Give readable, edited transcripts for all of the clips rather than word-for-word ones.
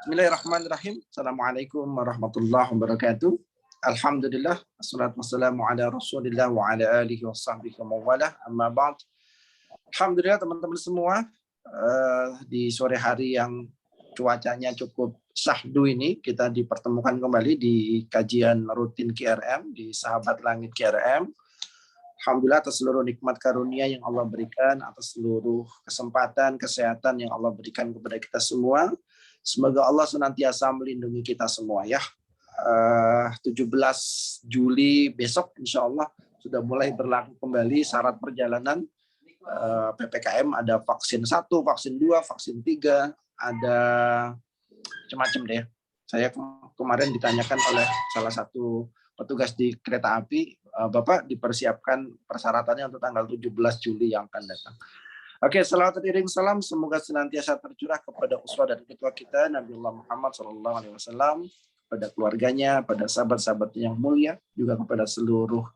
Bismillahirrahmanirrahim. Assalamualaikum warahmatullahi wabarakatuh. Alhamdulillah, wassalatu wassalamu ala Rasulillah wa ala alihi wa sahbihi wa mawalah. Amma ba'd. Alhamdulillah teman-teman semua, di sore hari yang cuacanya cukup syahdu ini kita dipertemukan kembali di kajian rutin KRM di Sahabat Langit KRM. Alhamdulillah atas seluruh nikmat karunia yang Allah berikan, atas seluruh kesempatan, kesehatan yang Allah berikan kepada kita semua. Semoga Allah senantiasa melindungi kita semua ya. 17 Juli besok insya Allah sudah mulai berlaku kembali syarat perjalanan PPKM. Ada vaksin 1, vaksin 2, vaksin 3, ada macam-macam deh. Saya kemarin ditanyakan oleh salah satu petugas di kereta api, Bapak dipersiapkan persyaratannya untuk tanggal 17 Juli yang akan datang. Oke, salawat dan iring salam semoga senantiasa tercurah kepada uswah dan ketua kita Nabiullah Muhammad SAW, pada keluarganya, pada sahabat-sahabatnya yang mulia, juga kepada seluruh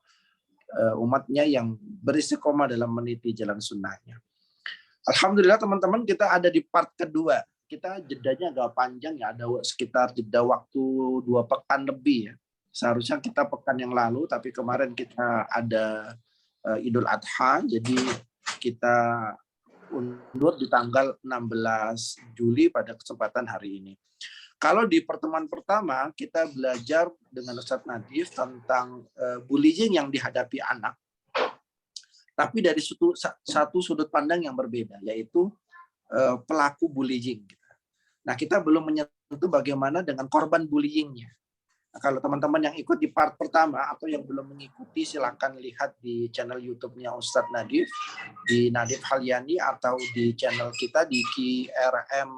umatnya yang beristiqomah dalam meniti jalan sunnahnya. Alhamdulillah teman-teman, kita ada di part kedua. Kita jedanya agak panjang ya, ada sekitar jeda waktu 2 pekan lebih ya. Seharusnya kita pekan yang lalu, tapi kemarin kita ada Idul Adha, jadi kita undur di tanggal 16 Juli pada kesempatan hari ini. Kalau di pertemuan pertama kita belajar dengan Ustadz Nadif tentang bullying yang dihadapi anak, tapi dari satu sudut pandang yang berbeda, yaitu pelaku bullying. Nah, kita belum menyentuh bagaimana dengan korban bullyingnya. Nah, kalau teman-teman yang ikut di part pertama atau yang belum mengikuti, silakan lihat di channel YouTube-nya Ustadz Nadif, di Nadif Halyani, atau di channel kita di KRM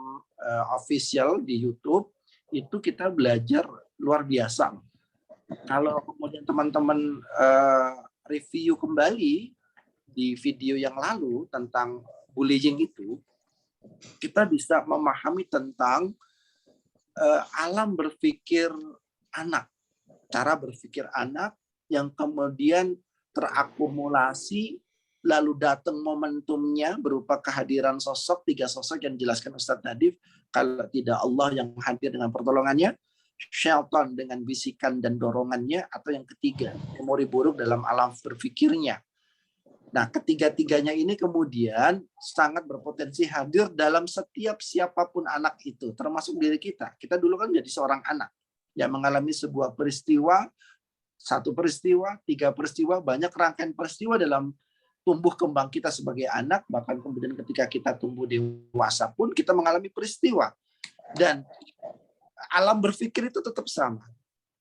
Official di YouTube. Itu kita belajar luar biasa. Kalau kemudian teman-teman review kembali di video yang lalu tentang bullying itu, kita bisa memahami tentang alam berpikir anak, cara berpikir anak yang kemudian terakumulasi, lalu datang momentumnya berupa kehadiran sosok, 3 sosok yang dijelaskan Ustadz Nadif. Kalau tidak Allah yang hadir dengan pertolongannya, syaitan dengan bisikan dan dorongannya, atau yang ketiga, memori buruk dalam alam berpikirnya. Nah, ketiga-tiganya ini kemudian sangat berpotensi hadir dalam setiap siapapun anak itu, termasuk diri kita. Kita dulu kan jadi seorang anak yang mengalami sebuah peristiwa, 1 peristiwa, 3 peristiwa, banyak rangkaian peristiwa dalam tumbuh kembang kita sebagai anak, bahkan kemudian ketika kita tumbuh dewasa pun kita mengalami peristiwa. Dan alam berpikir itu tetap sama.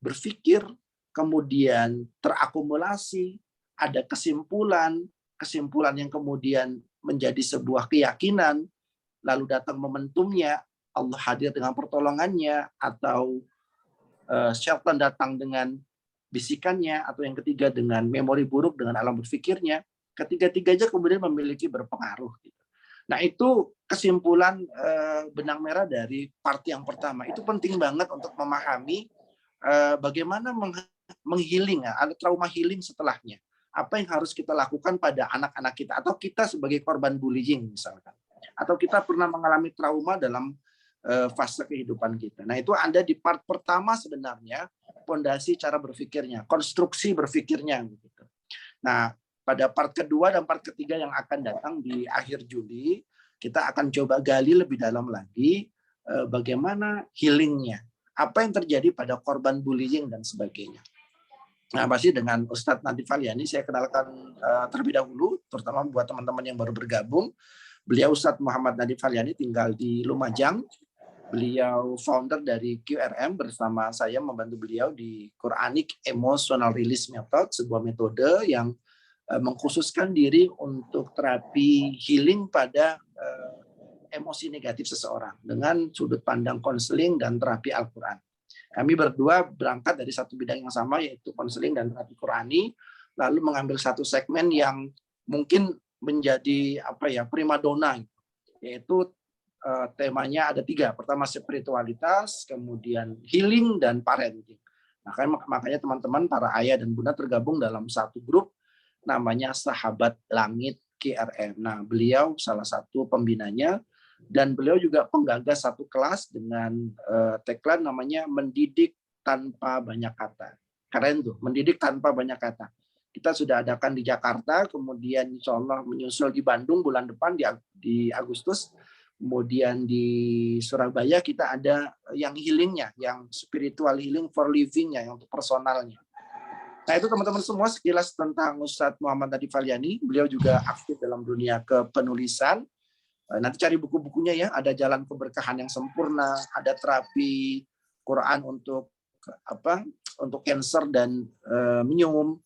Berpikir, kemudian terakumulasi, ada kesimpulan yang kemudian menjadi sebuah keyakinan, lalu datang momentumnya, Allah hadir dengan pertolongannya, atau syaitan datang dengan bisikannya, atau yang ketiga dengan memori buruk dengan alam berpikirnya. Ketiga-tiganya kemudian memiliki berpengaruh. Nah, itu kesimpulan benang merah dari part yang pertama. Itu penting banget untuk memahami bagaimana menghealing, ada trauma healing setelahnya. Apa yang harus kita lakukan pada anak-anak kita, atau kita sebagai korban bullying misalkan. Atau kita pernah mengalami trauma dalam fase kehidupan kita. Nah, itu ada di part pertama sebenarnya, fondasi cara berpikirnya, konstruksi berpikirnya. Gitu. Nah, pada part kedua dan part ketiga yang akan datang di akhir Juli, kita akan coba gali lebih dalam lagi bagaimana healingnya, apa yang terjadi pada korban bullying dan sebagainya. Nah, pasti dengan Ustadz Nadif Halyani saya kenalkan terlebih dahulu, terutama buat teman-teman yang baru bergabung. Beliau Ustadz Muhammad Nadif Halyani tinggal di Lumajang. Beliau founder dari QRM, bersama saya membantu beliau di Quranic Emotional Release Method, sebuah metode yang mengkhususkan diri untuk terapi healing pada emosi negatif seseorang dengan sudut pandang konseling dan terapi Al-Quran. Kami berdua berangkat dari satu bidang yang sama, yaitu konseling dan terapi Qurani, lalu mengambil satu segmen yang mungkin menjadi primadona, yaitu temanya ada 3. Pertama spiritualitas, kemudian healing, dan parenting. Makanya teman-teman, para ayah dan bunda tergabung dalam satu grup namanya Sahabat Langit KRM. Nah, beliau salah satu pembinanya, Dan beliau juga penggagas satu kelas dengan tagline namanya mendidik tanpa banyak kata. Keren tuh, mendidik tanpa banyak kata. Kita sudah adakan di Jakarta, kemudian insya Allah menyusul di Bandung bulan depan di Agustus. Kemudian di Surabaya kita ada yang healingnya, yang spiritual healing for livingnya, yang untuk personalnya. Nah itu teman-teman semua sekilas tentang Ustadz Muhammad Nadif Falyani. Beliau juga aktif dalam dunia kepenulisan. Nanti cari buku-bukunya ya, ada Jalan Keberkahan yang Sempurna, ada terapi Quran untuk untuk kanker dan minum.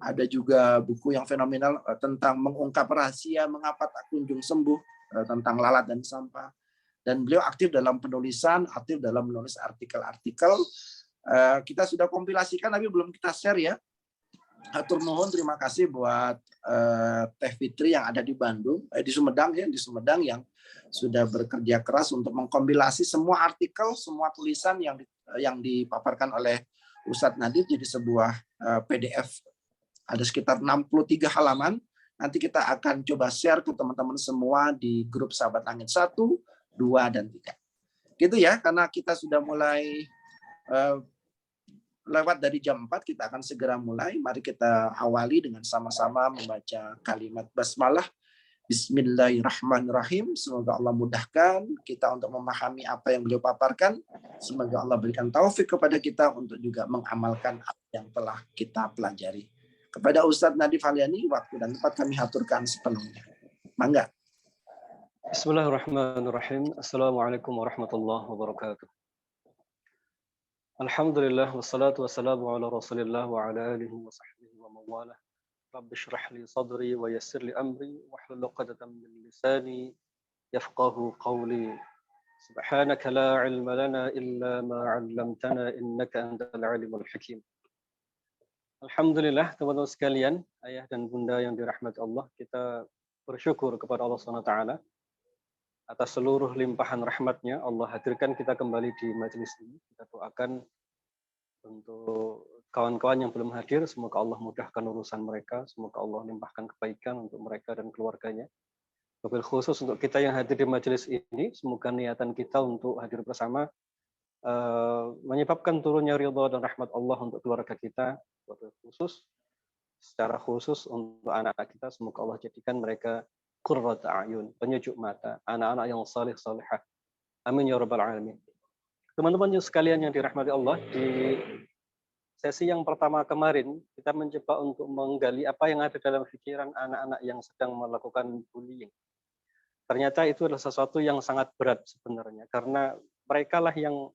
Ada juga buku yang fenomenal tentang mengungkap rahasia mengapa tak kunjung sembuh, tentang lalat dan sampah. Dan beliau aktif dalam penulisan, aktif dalam menulis artikel-artikel. Kita sudah kompilasikan tapi belum kita share ya. Hatur nuhun, terima kasih buat Teh Fitri yang ada di Bandung, di Sumedang ya, di Sumedang yang sudah bekerja keras untuk mengkompilasi semua artikel, semua tulisan yang dipaparkan oleh Ustadz Nadif jadi sebuah PDF. Ada sekitar 63 halaman. Nanti kita akan coba share ke teman-teman semua di grup Sahabat Langit 1, 2, dan 3. Gitu ya, karena kita sudah mulai lewat dari jam 4, kita akan segera mulai. Mari kita awali dengan sama-sama membaca kalimat basmalah. Bismillahirrahmanirrahim. Semoga Allah mudahkan kita untuk memahami apa yang beliau paparkan. Semoga Allah berikan taufik kepada kita untuk juga mengamalkan apa yang telah kita pelajari. Kepada Ustadz Nadif Falyani, waktu dan tempat kami haturkan sepenuhnya. Mangga. Bismillahirrahmanirrahim. Assalamualaikum warahmatullahi wabarakatuh. Alhamdulillah wassalatu wassalamu ala Rasulillah wa ala alihi wa sahbihi wa mawalah. Rabbi shrah li sadri wa yassir li amri wahlul 'uqdatam min lisani yafqahu qawli. Subhanaka la 'ilma lana illa ma 'allamtana innaka antal 'alimul hakim. Alhamdulillah teman-teman sekalian, ayah dan bunda yang dirahmati Allah, kita bersyukur kepada Allah Subhanahu wa taala atas seluruh limpahan rahmatnya. Allah hadirkan kita kembali di majelis ini. Kita doakan untuk kawan-kawan yang belum hadir, semoga Allah mudahkan urusan mereka, semoga Allah limpahkan kebaikan untuk mereka dan keluarganya. Wabil khusus untuk kita yang hadir di majelis ini, semoga niatan kita untuk hadir bersama menyebabkan turunnya ridha dan rahmat Allah untuk keluarga kita. Wabil khusus, secara khusus untuk anak-anak kita, semoga Allah jadikan mereka qurrat a'yun, penyejuk mata, anak-anak yang salih salihah. Amin ya rabbal alamin. Teman-teman sekalian yang dirahmati Allah, di sesi yang pertama kemarin kita mencoba untuk menggali apa yang ada dalam pikiran anak-anak yang sedang melakukan bullying. Ternyata itu adalah sesuatu yang sangat berat sebenarnya, karena mereka lah yang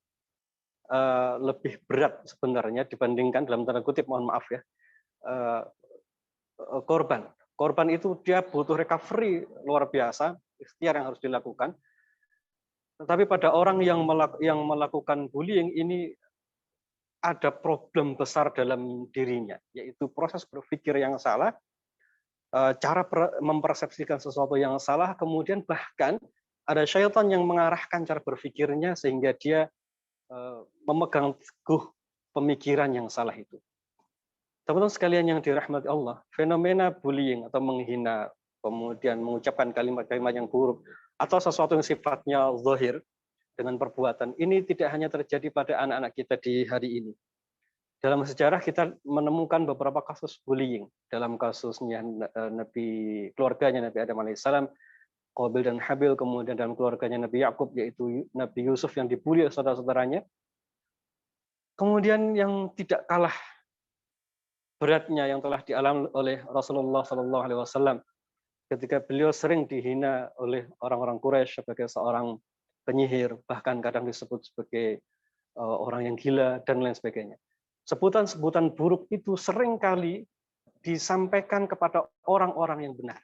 lebih berat sebenarnya dibandingkan, dalam tanda kutip, mohon maaf ya, korban. Korban itu dia butuh recovery luar biasa, ikhtiar yang harus dilakukan. Tetapi pada orang yang melakukan bullying ini ada problem besar dalam dirinya, yaitu proses berpikir yang salah, cara mempersepsikan sesuatu yang salah, kemudian bahkan ada syaitan yang mengarahkan cara berpikirnya sehingga dia memegang teguh pemikiran yang salah itu. Teman-teman sekalian yang dirahmati Allah, fenomena bullying atau menghina, kemudian mengucapkan kalimat-kalimat yang buruk, atau sesuatu yang sifatnya zahir dengan perbuatan, ini tidak hanya terjadi pada anak-anak kita di hari ini. Dalam sejarah kita menemukan beberapa kasus bullying. Dalam kasusnya keluarganya Nabi Adam alaihissalam, Qabil dan Habil, kemudian dalam keluarganya Nabi Yakub, yaitu Nabi Yusuf yang dibully oleh saudara-saudaranya. Kemudian yang tidak kalah beratnya yang telah dialami oleh Rasulullah SAW ketika beliau sering dihina oleh orang-orang Quraisy sebagai seorang penyihir, bahkan kadang disebut sebagai orang yang gila dan lain sebagainya. Sebutan-sebutan buruk itu sering kali disampaikan kepada orang-orang yang benar.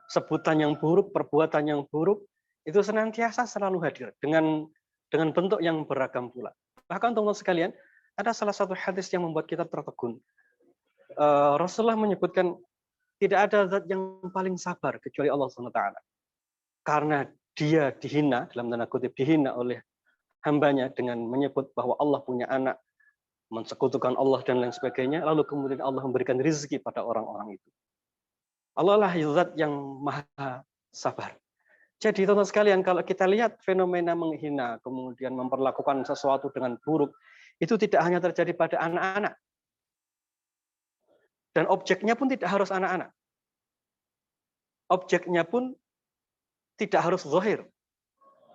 Sebutan yang buruk, perbuatan yang buruk itu senantiasa selalu hadir dengan bentuk yang beragam pula. Bahkan teman-teman sekalian, ada salah satu hadis yang membuat kita tertegun. Rasulullah menyebutkan tidak ada zat yang paling sabar kecuali Allah SWT. Karena dia dihina, dalam tanda kutip dihina oleh hambanya dengan menyebut bahwa Allah punya anak, mensekutukan Allah dan lain sebagainya, lalu kemudian Allah memberikan rezeki pada orang-orang itu. Allah lah zat yang maha sabar. Jadi teman-teman sekalian, kalau kita lihat fenomena menghina, kemudian memperlakukan sesuatu dengan buruk, itu tidak hanya terjadi pada anak-anak. Dan objeknya pun tidak harus anak-anak. Objeknya pun tidak harus zahir.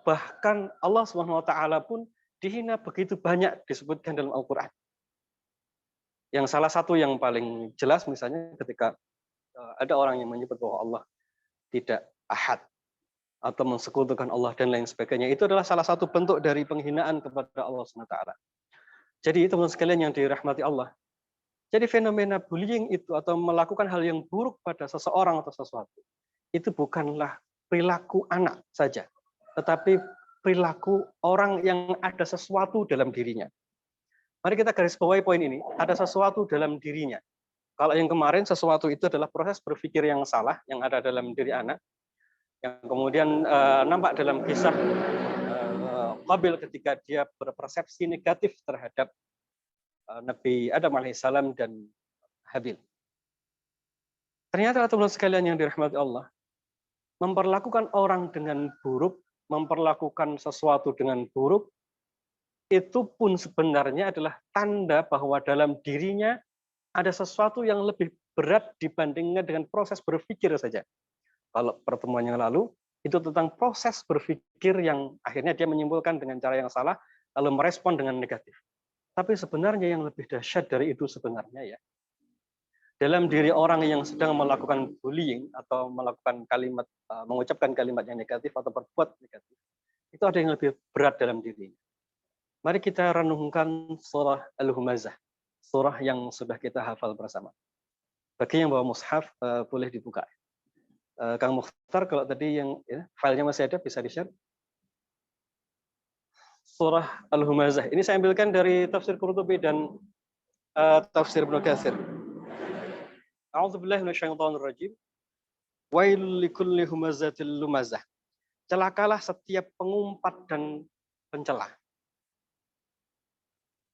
Bahkan Allah SWT pun dihina begitu banyak disebutkan dalam Al-Quran. Yang salah satu yang paling jelas misalnya ketika ada orang yang menyebut bahwa Allah tidak ahad, atau mensekutukan Allah dan lain sebagainya, itu adalah salah satu bentuk dari penghinaan kepada Allah SWT. Jadi teman-teman sekalian yang dirahmati Allah, jadi fenomena bullying itu atau melakukan hal yang buruk pada seseorang atau sesuatu, itu bukanlah perilaku anak saja, tetapi perilaku orang yang ada sesuatu dalam dirinya. Mari kita garis bawahi poin ini, ada sesuatu dalam dirinya. Kalau yang kemarin sesuatu itu adalah proses berpikir yang salah yang ada dalam diri anak, yang kemudian nampak dalam kisah Qabil ketika dia berpersepsi negatif terhadap Nabi Adam alaihissalam dan Habil. Ternyata teman-teman sekalian yang dirahmati Allah, memperlakukan orang dengan buruk, memperlakukan sesuatu dengan buruk, itu pun sebenarnya adalah tanda bahwa dalam dirinya ada sesuatu yang lebih berat dibandingkan dengan proses berpikir saja. Kalau pertemuan yang lalu, itu tentang proses berpikir yang akhirnya dia menyimpulkan dengan cara yang salah, lalu merespon dengan negatif. Tapi sebenarnya yang lebih dahsyat dari itu sebenarnya ya, dalam diri orang yang sedang melakukan bullying atau melakukan kalimat, mengucapkan kalimat yang negatif atau berbuat negatif, itu ada yang lebih berat dalam dirinya. Mari kita renungkan surah Al-Humazah, surah yang sudah kita hafal bersama. Bagi yang bawa mushaf, boleh dibuka. Kang Mukhtar, kalau tadi yang ya, filenya masih ada, bisa di-share. Surah Al-Humazah. Ini saya ambilkan dari tafsir Qurtubi dan tafsir Ibnu Katsir. A'udzubillahi minasyaitonirrajim. Wailul likulli humazatil lumazah. Celakalah setiap pengumpat dan pencela.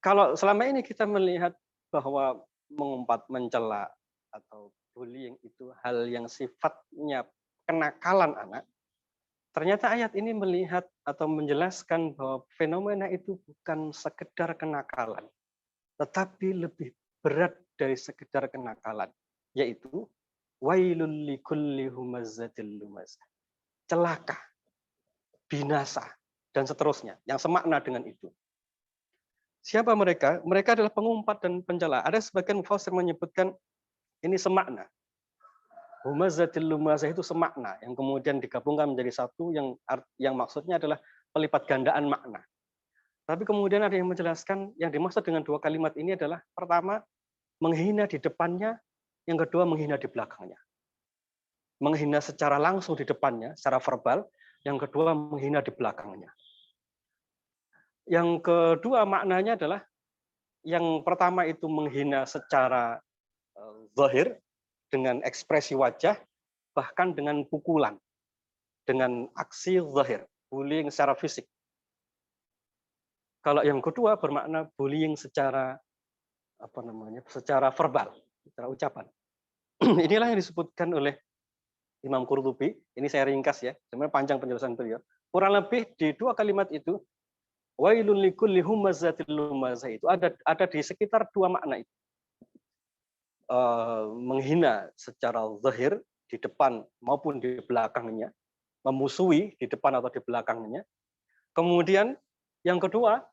Kalau selama ini kita melihat bahwa mengumpat, mencela atau bullying itu hal yang sifatnya kenakalan anak, ternyata ayat ini melihat atau menjelaskan bahwa fenomena itu bukan sekedar kenakalan, tetapi lebih berat dari sekedar kenakalan, yaitu wailul likulli humazatil lumazah. Celaka, binasa, dan seterusnya, yang semakna dengan itu. Siapa mereka? Mereka adalah pengumpat dan pencela. Ada sebagian mufassir menyebutkan ini semakna. Humazatil lumazah itu semakna yang kemudian digabungkan menjadi satu yang maksudnya adalah pelipat gandaan makna. Tapi kemudian ada yang menjelaskan yang dimaksud dengan dua kalimat ini adalah pertama menghina di depannya, yang kedua menghina di belakangnya. Menghina secara langsung di depannya, secara verbal, yang kedua menghina di belakangnya. Yang kedua maknanya adalah yang pertama itu menghina secara zahir dengan ekspresi wajah, bahkan dengan pukulan, dengan aksi zahir, bullying secara fisik. Kalau yang kedua bermakna bullying secara secara verbal, secara ucapan. Inilah yang disebutkan oleh Imam Qurtubi. Ini saya ringkas ya, sebenarnya panjang penjelasan beliau. Kurang lebih di dua kalimat itu, wailul likulli humazatil lumazah itu ada di sekitar dua makna itu. Menghina secara zahir di depan maupun di belakangnya, memusuhi di depan atau di belakangnya. Kemudian yang kedua,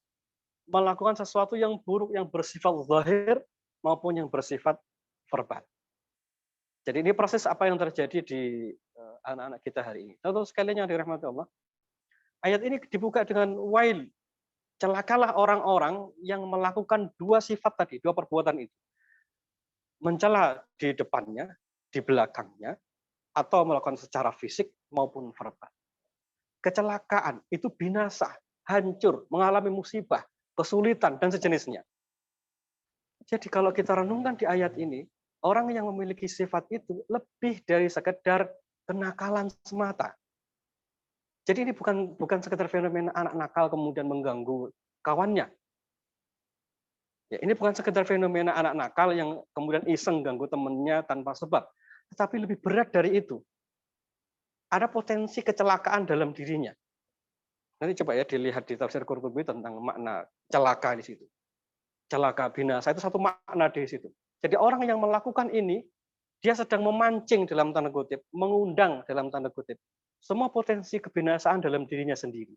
melakukan sesuatu yang buruk yang bersifat zahir maupun yang bersifat verbal. Jadi ini proses apa yang terjadi di anak-anak kita hari ini. Tentu sekalian yang dirahmati Allah, ayat ini dibuka dengan wail. Celakalah orang-orang yang melakukan dua sifat tadi, dua perbuatan itu. Mencela di depannya, di belakangnya, atau melakukan secara fisik maupun verbal. Kecelakaan itu binasa, hancur, mengalami musibah, kesulitan, dan sejenisnya. Jadi kalau kita renungkan di ayat ini, orang yang memiliki sifat itu lebih dari sekedar kenakalan semata. Jadi ini bukan sekedar fenomena anak nakal kemudian mengganggu kawannya. Ya, ini bukan sekedar fenomena anak nakal yang kemudian iseng ganggu temannya tanpa sebab, tetapi lebih berat dari itu. ada potensi kecelakaan dalam dirinya. Nanti coba ya dilihat di tafsir Qurtubi tentang makna celaka di situ. Celaka, binasa itu satu makna di situ. Jadi orang yang melakukan ini, dia sedang memancing dalam tanda kutip, mengundang dalam tanda kutip, semua potensi kebinasaan dalam dirinya sendiri.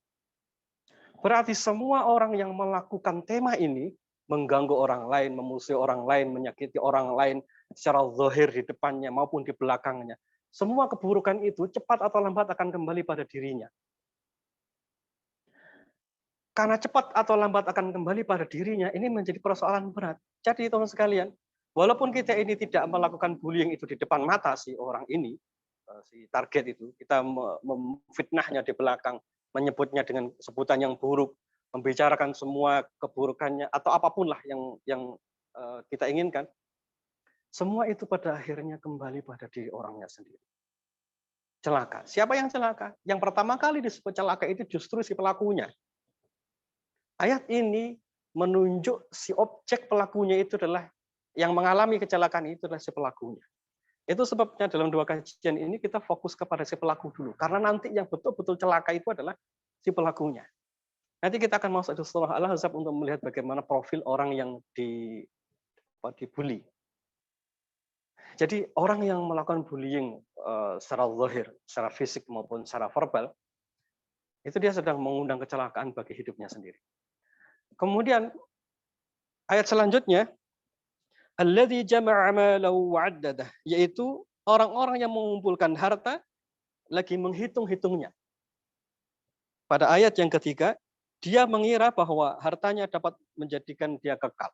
Berarti semua orang yang melakukan tema ini, mengganggu orang lain, memusuhi orang lain, menyakiti orang lain secara zahir di depannya maupun di belakangnya. Semua keburukan itu cepat atau lambat akan kembali pada dirinya. Karena cepat atau lambat akan kembali pada dirinya, ini menjadi persoalan berat. Jadi teman sekalian, walaupun kita ini tidak melakukan bullying itu di depan mata si orang ini, si target itu, kita memfitnahnya di belakang, menyebutnya dengan sebutan yang buruk, membicarakan semua keburukannya atau apapun lah yang kita inginkan, semua itu pada akhirnya kembali pada diri orangnya sendiri. Celaka. Siapa yang celaka? Yang pertama kali disebut celaka itu justru si pelakunya. Ayat ini menunjuk si objek pelakunya itu adalah yang mengalami kecelakaan itu adalah si pelakunya. Itu sebabnya dalam dua kajian ini kita fokus kepada si pelaku dulu. Karena nanti yang betul-betul celaka itu adalah si pelakunya. Nanti kita akan masuk di surah Al-Ahzab untuk melihat bagaimana profil orang yang dibully. Jadi orang yang melakukan bullying secara zahir, secara fisik maupun secara verbal, itu dia sedang mengundang kecelakaan bagi hidupnya sendiri. Kemudian ayat selanjutnya, alladzi jama'a malahu wa'addadah, yaitu orang-orang yang mengumpulkan harta lagi menghitung-hitungnya. Pada ayat yang ketiga, dia mengira bahwa hartanya dapat menjadikan dia kekal.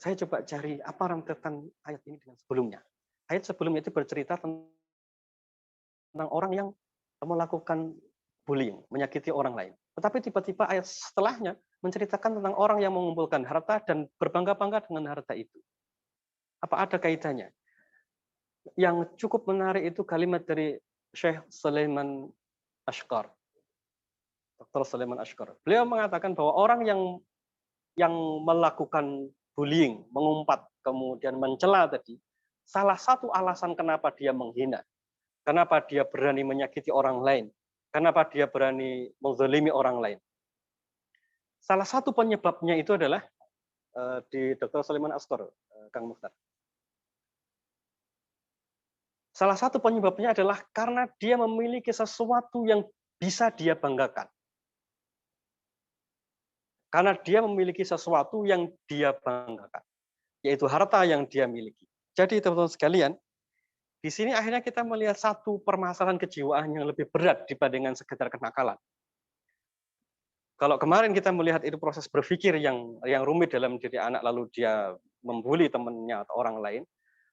Saya coba cari apa rentetan ayat ini dengan sebelumnya. Ayat sebelumnya itu bercerita tentang orang yang melakukan bullying, menyakiti orang lain. Tetapi tiba-tiba ayat setelahnya menceritakan tentang orang yang mengumpulkan harta dan berbangga-bangga dengan harta itu. Apa ada kaitannya? Yang cukup menarik itu kalimat dari Syekh Sulaiman Ashqar. Dr. Sulaiman Ashqar. Beliau mengatakan bahwa orang yang melakukan bullying, mengumpat, kemudian mencela tadi, salah satu alasan kenapa dia menghina, kenapa dia berani menyakiti orang lain, kenapa dia berani menzalimi orang lain. Salah satu penyebabnya itu adalah di Dr. Sulaiman Ashqar, Kang Mukhtar. Salah satu penyebabnya adalah karena dia memiliki sesuatu yang bisa dia banggakan. Karena dia memiliki sesuatu yang dia banggakan, yaitu harta yang dia miliki. Jadi teman-teman sekalian, di sini akhirnya kita melihat satu permasalahan kejiwaan yang lebih berat dibandingkan sekedar kenakalan. Kalau kemarin kita melihat itu proses berpikir yang rumit dalam diri anak, lalu dia membuli temannya atau orang lain,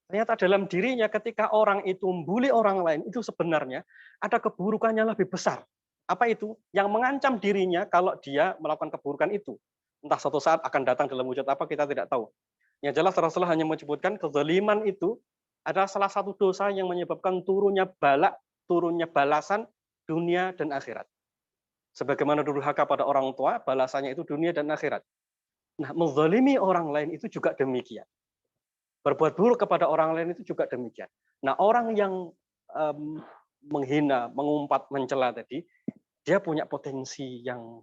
ternyata dalam dirinya ketika orang itu membuli orang lain, itu sebenarnya ada keburukannya lebih besar. Apa itu? Yang mengancam dirinya kalau dia melakukan keburukan itu. Entah suatu saat akan datang dalam wujud apa, kita tidak tahu. Yang jelas Rasulullah hanya menyebutkan kezaliman itu adalah salah satu dosa yang menyebabkan turunnya balasan dunia dan akhirat. Sebagaimana durhaka pada orang tua, balasannya itu dunia dan akhirat. Nah, menzalimi orang lain itu juga demikian. Berbuat buruk kepada orang lain itu juga demikian. Nah, orang yang menghina, mengumpat, mencela tadi, dia punya potensi yang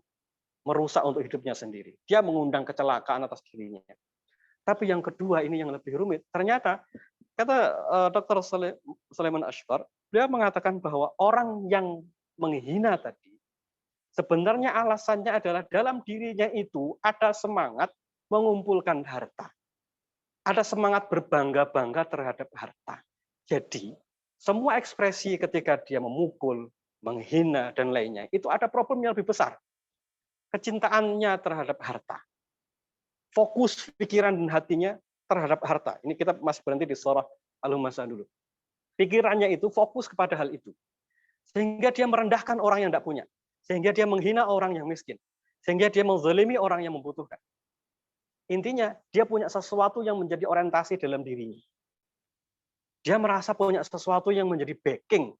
merusak untuk hidupnya sendiri. Dia mengundang kecelakaan atas dirinya. Tapi yang kedua ini yang lebih rumit. Ternyata kata Dr. Sulaiman Ashqar, beliau mengatakan bahwa orang yang menghina tadi sebenarnya alasannya adalah dalam dirinya itu ada semangat mengumpulkan harta. Ada semangat berbangga-bangga terhadap harta. Jadi, semua ekspresi ketika dia memukul, menghina, dan lainnya, itu ada problem yang lebih besar. Kecintaannya terhadap harta. Fokus pikiran dan hatinya terhadap harta. Ini kita masih berhenti di surah Al-Humaza dulu. Pikirannya itu fokus kepada hal itu. Sehingga dia merendahkan orang yang tidak punya. Sehingga dia menghina orang yang miskin. Sehingga dia menzalimi orang yang membutuhkan. Intinya, dia punya sesuatu yang menjadi orientasi dalam dirinya. Dia merasa punya sesuatu yang menjadi backing.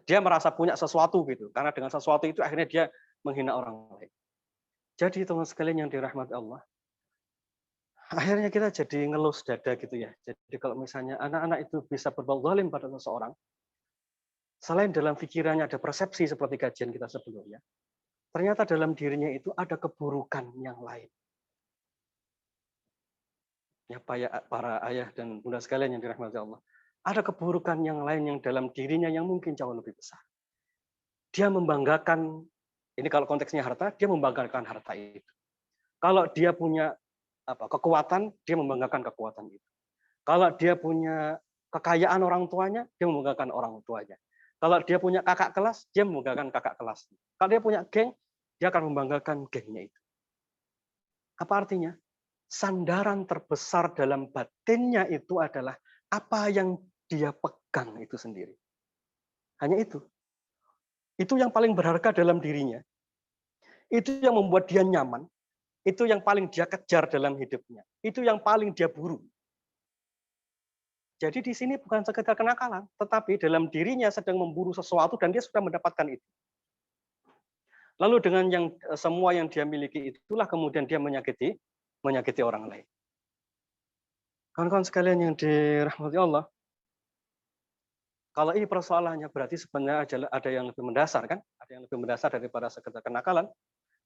Dia merasa punya sesuatu gitu. Karena dengan sesuatu itu akhirnya dia menghina orang lain. Jadi teman sekalian yang dirahmati Allah, Akhirnya kita jadi ngelus dada gitu ya. Jadi kalau misalnya anak-anak itu bisa berbuat zalim pada seseorang, selain dalam pikirannya ada persepsi seperti kajian kita sebelumnya, ternyata dalam dirinya itu ada keburukan yang lain. Ya, para ayah dan bunda sekalian yang dirahmati Allah. Ada keburukan yang lain yang dalam dirinya yang mungkin jauh lebih besar. Dia membanggakan, ini kalau konteksnya harta, dia membanggakan harta itu. Kalau dia punya kekuatan, dia membanggakan kekuatan itu. Kalau dia punya kekayaan orang tuanya, dia membanggakan orang tuanya. Kalau dia punya kakak kelas, dia membanggakan kakak kelas. Kalau dia punya geng, dia akan membanggakan gengnya itu. Apa artinya? Sandaran terbesar dalam batinnya itu adalah apa yang dia pegang itu sendiri. Hanya itu. Itu yang paling berharga dalam dirinya. Itu yang membuat dia nyaman. Itu yang paling dia kejar dalam hidupnya. Itu yang paling dia buru. Jadi di sini bukan sekedar kenakalan, tetapi dalam dirinya sedang memburu sesuatu dan dia sudah mendapatkan itu. Lalu dengan semua yang dia miliki itulah kemudian dia menyakiti orang lain. Kawan-kawan sekalian yang dirahmati Allah, kalau ini persoalannya berarti sebenarnya ada yang lebih mendasar kan? Ada yang lebih mendasar daripada sekedar kenakalan,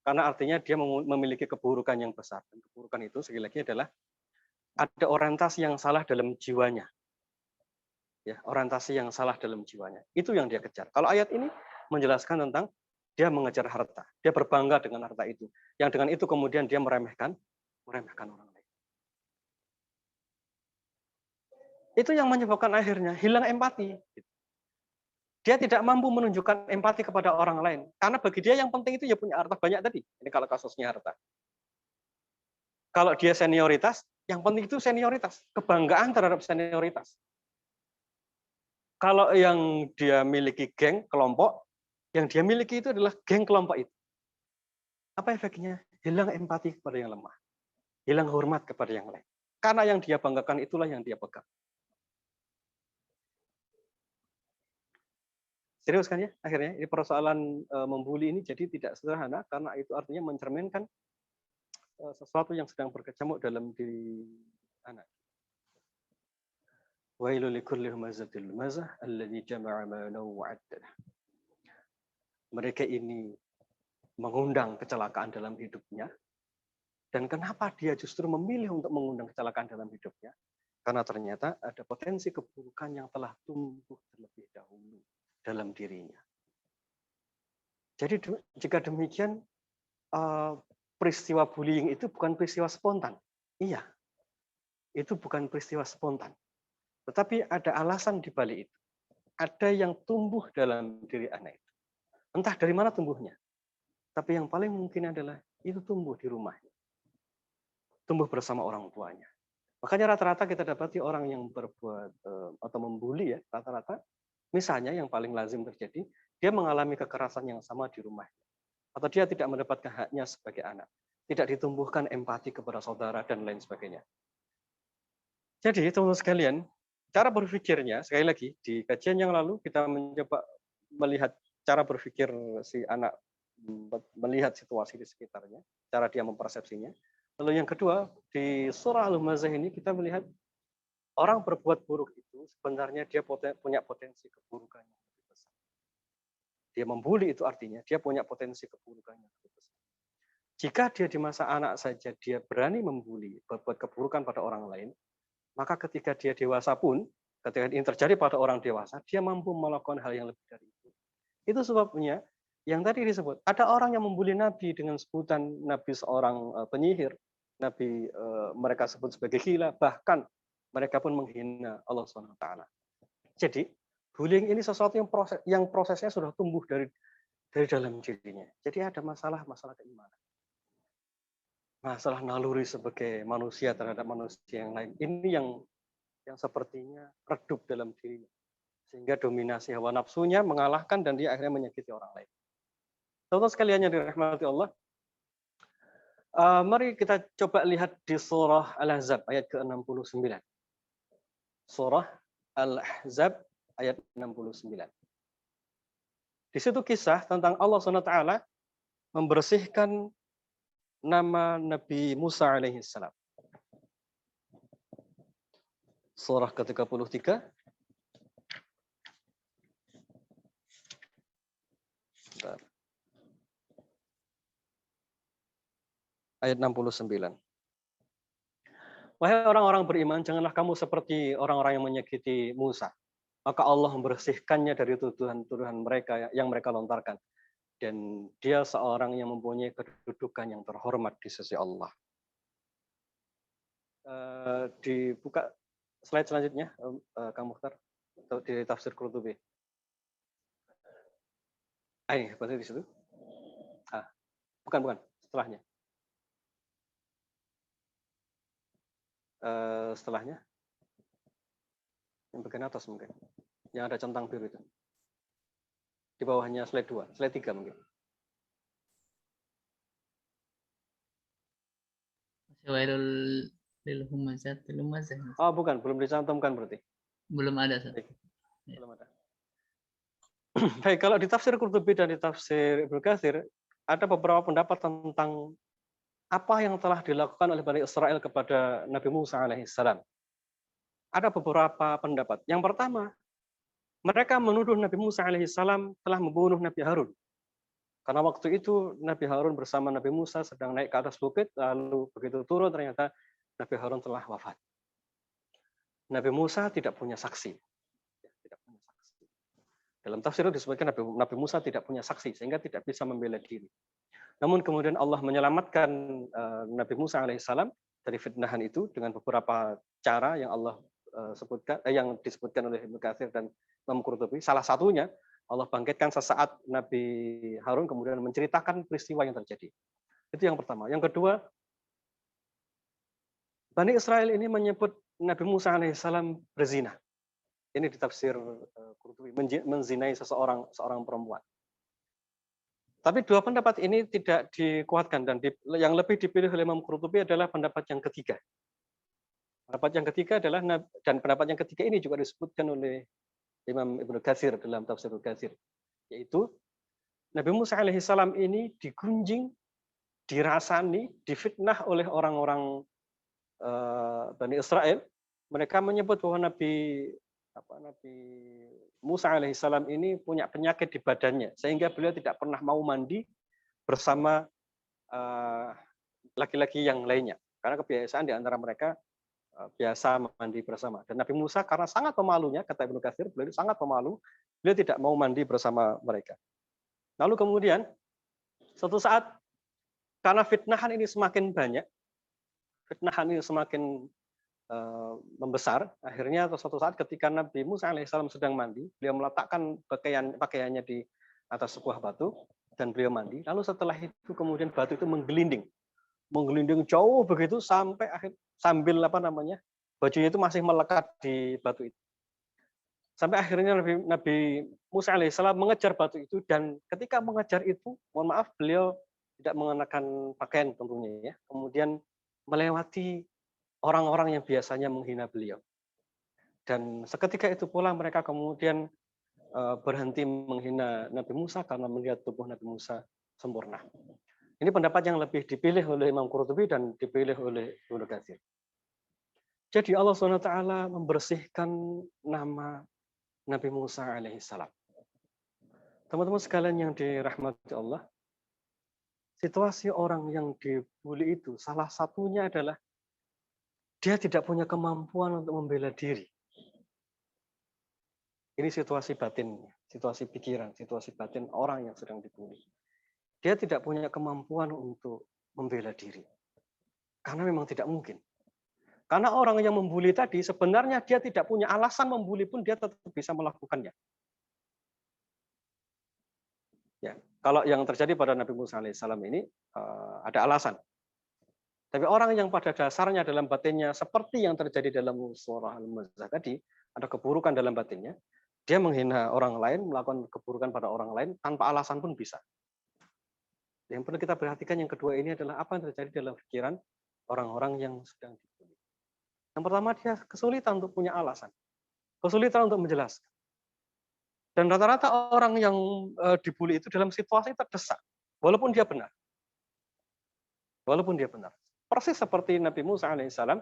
karena artinya dia memiliki keburukan yang besar. Dan keburukan itu sekali lagi adalah ada orientasi yang salah dalam jiwanya. Ya, orientasi yang salah dalam jiwanya. Itu yang dia kejar. Kalau ayat ini menjelaskan tentang dia mengejar harta. Dia berbangga dengan harta itu. Yang dengan itu kemudian dia meremehkan orang lain. Itu yang menyebabkan akhirnya hilang empati. Dia tidak mampu menunjukkan empati kepada orang lain. Karena bagi dia yang penting itu ya punya harta banyak tadi. Ini kalau kasusnya harta. Kalau dia senioritas, yang penting itu senioritas. Kebanggaan terhadap senioritas. Kalau yang dia miliki geng, kelompok, yang dia miliki itu adalah geng kelompok itu. Apa efeknya? Hilang empati kepada yang lemah. Hilang hormat kepada yang lain. Karena yang dia banggakan itulah yang dia pegang. Serius kan ya? Akhirnya ini persoalan membuli ini jadi tidak sederhana karena itu artinya mencerminkan sesuatu yang sedang berkecamuk dalam diri anak. Wailul likulli humazatil lumazah alladzi jama'a malahu wa 'addadah. Mereka ini mengundang kecelakaan dalam hidupnya. Dan kenapa dia justru memilih untuk mengundang kecelakaan dalam hidupnya? Karena ternyata ada potensi keburukan yang telah tumbuh terlebih dahulu dalam dirinya. Jadi jika demikian, peristiwa bullying itu bukan peristiwa spontan. Iya, itu bukan peristiwa spontan. Tetapi ada alasan di balik itu. Ada yang tumbuh dalam diri anak itu. Entah dari mana tumbuhnya. Tapi yang paling mungkin adalah itu tumbuh di rumahnya. Tumbuh bersama orang tuanya. Makanya rata-rata kita dapati orang yang berbuat atau membuli ya, rata-rata misalnya yang paling lazim terjadi, dia mengalami kekerasan yang sama di rumahnya. Atau dia tidak mendapatkan haknya sebagai anak. Tidak ditumbuhkan empati kepada saudara dan lain sebagainya. Jadi teman-teman sekalian, cara berpikirnya, sekali lagi, di kajian yang lalu kita mencoba melihat cara berpikir si anak, melihat situasi di sekitarnya, cara dia mempersepsinya. Lalu yang kedua, di surah Al-Humazah ini kita melihat orang berbuat buruk itu sebenarnya dia punya potensi keburukan yang lebih besar. Dia membuli itu artinya dia punya potensi keburukan yang lebih besar. Jika dia di masa anak saja dia berani membuli, berbuat keburukan pada orang lain, maka ketika dia dewasa pun, ketika ini terjadi pada orang dewasa, dia mampu melakukan hal yang lebih dari itu. Itu sebabnya yang tadi disebut, ada orang yang membuli Nabi dengan sebutan Nabi seorang penyihir, Nabi mereka sebut sebagai gila, bahkan mereka pun menghina Allah SWT. Jadi bullying ini sesuatu yang prosesnya sudah tumbuh dari dalam dirinya. Jadi ada masalah keimanan. Masalah naluri sebagai manusia terhadap manusia yang lain. Ini yang sepertinya redup dalam dirinya. Sehingga dominasi hawa nafsunya mengalahkan dan dia akhirnya menyakiti orang lain. Teman-teman sekalian yang dirahmati Allah, mari kita coba lihat di surah Al-Ahzab ayat ke-69. Surah Al-Ahzab ayat 69. Di situ kisah tentang Allah SWT membersihkan nama Nabi Musa alaihissalam. surah ke-33. Bentar. Ayat 69. Wahai orang-orang beriman, janganlah kamu seperti orang-orang yang menyakiti Musa. Maka Allah membersihkannya dari tuduhan-tuduhan mereka yang mereka lontarkan. Dan dia seorang yang mempunyai kedudukan yang terhormat di sisi Allah. Dibuka slide selanjutnya, Kang Mukhtar, di tafsir Qurtubi. Ini berarti di situ. Bukan, setelahnya. Setelahnya, yang bagian atas mungkin, yang ada centang biru itu. Di bawahnya slide 2, slide 3 mungkin. Oh, bukan, belum dicantumkan berarti. Belum ada. Belum ada. Baik, kalau di tafsir Qurtubi dan di tafsir Ibnu Katsir ada beberapa pendapat tentang apa yang telah dilakukan oleh Bani Israel kepada Nabi Musa alaihissalam. Ada beberapa pendapat. Yang pertama, mereka menuduh Nabi Musa alaihissalam telah membunuh Nabi Harun. Karena waktu itu Nabi Harun bersama Nabi Musa sedang naik ke atas bukit, lalu begitu turun ternyata Nabi Harun telah wafat. Nabi Musa tidak punya saksi. Dalam tafsir itu disebutkan Nabi Musa tidak punya saksi sehingga tidak bisa membela diri. Namun kemudian Allah menyelamatkan Nabi Musa alaihissalam dari fitnahan itu dengan beberapa cara yang Allah sebutkan, yang disebutkan oleh Ibnu Katsir dan Imam Qurtubi. Salah satunya Allah bangkitkan sesaat Nabi Harun kemudian menceritakan peristiwa yang terjadi. Itu yang pertama. Yang kedua, Bani Israel ini menyebut Nabi Musa alaihissalam berzina. Ini di tafsir Qurtubi, menzinai seorang perempuan. Tapi dua pendapat ini tidak dikuatkan dan yang lebih dipilih oleh Imam Qurtubi adalah pendapat yang ketiga. Pendapat yang ketiga adalah, dan pendapat yang ketiga ini juga disebutkan oleh Imam Ibnu Katsir dalam tafsir Ibnu Katsir, yaitu Nabi Musa alaihissalam ini digunjing, dirasani, difitnah oleh orang-orang Bani Israel. Mereka menyebut bahwa Nabi Musa alaihissalam ini punya penyakit di badannya sehingga beliau tidak pernah mau mandi bersama laki-laki yang lainnya karena kebiasaan di antara mereka biasa mandi bersama. Dan Nabi Musa karena sangat pemalunya, kata Ibnu Katsir, beliau sangat pemalu, beliau tidak mau mandi bersama mereka. Lalu kemudian suatu saat karena fitnahan ini semakin banyak, fitnahan ini semakin membesar, akhirnya suatu saat ketika Nabi Musa alaihissalam sedang mandi, beliau meletakkan pakaiannya di atas sebuah batu dan beliau mandi. Lalu setelah itu kemudian batu itu menggelinding jauh begitu sampai sambil bajunya itu masih melekat di batu itu. Sampai akhirnya Nabi Musa alaihissalam mengejar batu itu, dan ketika mengejar itu, mohon maaf, beliau tidak mengenakan pakaian tentunya ya. Kemudian melewati orang-orang yang biasanya menghina beliau. Dan seketika itu pula mereka kemudian berhenti menghina Nabi Musa karena melihat tubuh Nabi Musa sempurna. Ini pendapat yang lebih dipilih oleh Imam Qurtubi dan dipilih oleh Ibnu Katsir. Jadi Allah SWT membersihkan nama Nabi Musa alaihissalam. Teman-teman sekalian yang dirahmati Allah, situasi orang yang dibully itu salah satunya adalah dia tidak punya kemampuan untuk membela diri. Ini situasi batin, situasi pikiran, situasi batin orang yang sedang dibully. Dia tidak punya kemampuan untuk membela diri. Karena memang tidak mungkin. Karena orang yang membuli tadi sebenarnya dia tidak punya alasan membuli pun dia tetap bisa melakukannya. Ya, kalau yang terjadi pada Nabi Musa alaihissalam ini ada alasan. Tapi orang yang pada dasarnya dalam batinnya seperti yang terjadi dalam surah Al-Mazzah tadi, ada keburukan dalam batinnya, dia menghina orang lain, melakukan keburukan pada orang lain tanpa alasan pun bisa. Yang perlu kita perhatikan yang kedua ini adalah apa yang terjadi dalam pikiran orang-orang yang sedang dibully. Yang pertama, dia kesulitan untuk punya alasan, kesulitan untuk menjelaskan. Dan rata-rata orang yang dibully itu dalam situasi terdesak, walaupun dia benar. Walaupun dia benar. Persis seperti Nabi Musa alaihissalam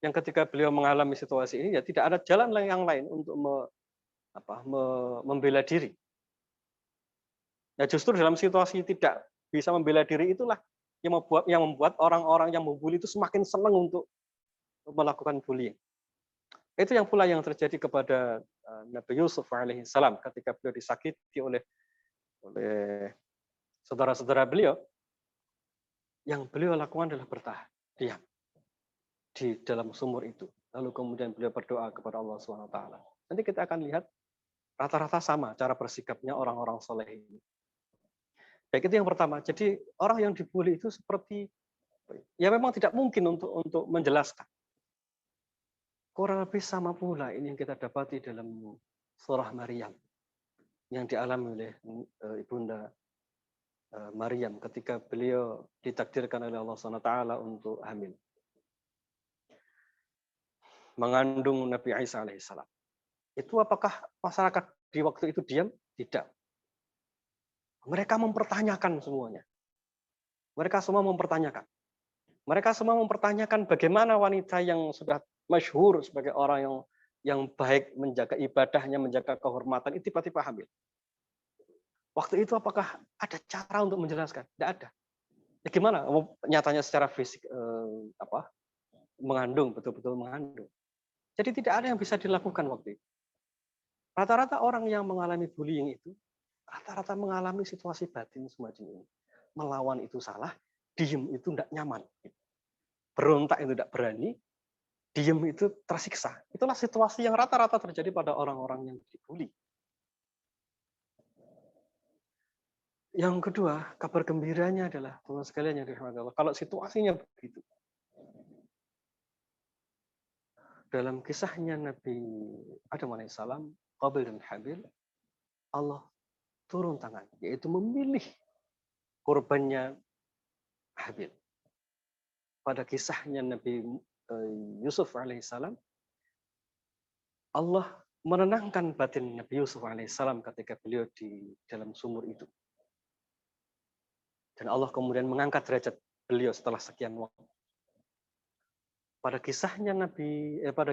yang ketika beliau mengalami situasi ini ya tidak ada jalan yang lain untuk membela diri. Ya justru dalam situasi tidak bisa membela diri itulah yang membuat orang-orang yang membuli itu semakin senang untuk melakukan bullying. Itu yang pula yang terjadi kepada Nabi Yusuf alaihissalam ketika beliau disakiti oleh saudara-saudara beliau. Yang beliau lakukan adalah bertahan, diam di dalam sumur itu. Lalu kemudian beliau berdoa kepada Allah SWT. Nanti kita akan lihat rata-rata sama cara bersikapnya orang-orang soleh ini. Baik, itu yang pertama. Jadi orang yang dibully itu seperti ya memang tidak mungkin untuk menjelaskan. Kurang lebih sama pula ini yang kita dapati dalam surah Maryam yang dialami oleh Ibunda Maryam ketika beliau ditakdirkan oleh Allah SWT untuk hamil. Mengandung Nabi Isa alaihissalam. Itu apakah masyarakat di waktu itu diam? Tidak. Mereka mempertanyakan semuanya. Mereka semua mempertanyakan. Mereka semua mempertanyakan bagaimana wanita yang sudah masyhur sebagai orang yang baik menjaga ibadahnya, menjaga kehormatan, itu tiba-tiba hamil. Waktu itu apakah ada cara untuk menjelaskan? Tidak ada. Ya gimana? Nyatanya secara fisik mengandung, betul-betul mengandung. Jadi tidak ada yang bisa dilakukan waktu itu. Rata-rata orang yang mengalami bullying itu, rata-rata mengalami situasi batin semacam ini. Melawan itu salah, diem itu tidak nyaman. Berontak itu tidak berani, diem itu tersiksa. Itulah situasi yang rata-rata terjadi pada orang-orang yang dibully. Yang kedua, kabar gembiranya adalah, teman sekalian yang dirahmati Allah, kalau situasinya begitu. Dalam kisahnya Nabi Adam alaihissalam, Qabil dan Habil, Allah turun tangan, yaitu memilih korbannya Habil. Pada kisahnya Nabi Yusuf alaihissalam, Allah menenangkan batin Nabi Yusuf alaihissalam ketika beliau di dalam sumur itu. Dan Allah kemudian mengangkat derajat beliau setelah sekian waktu. Pada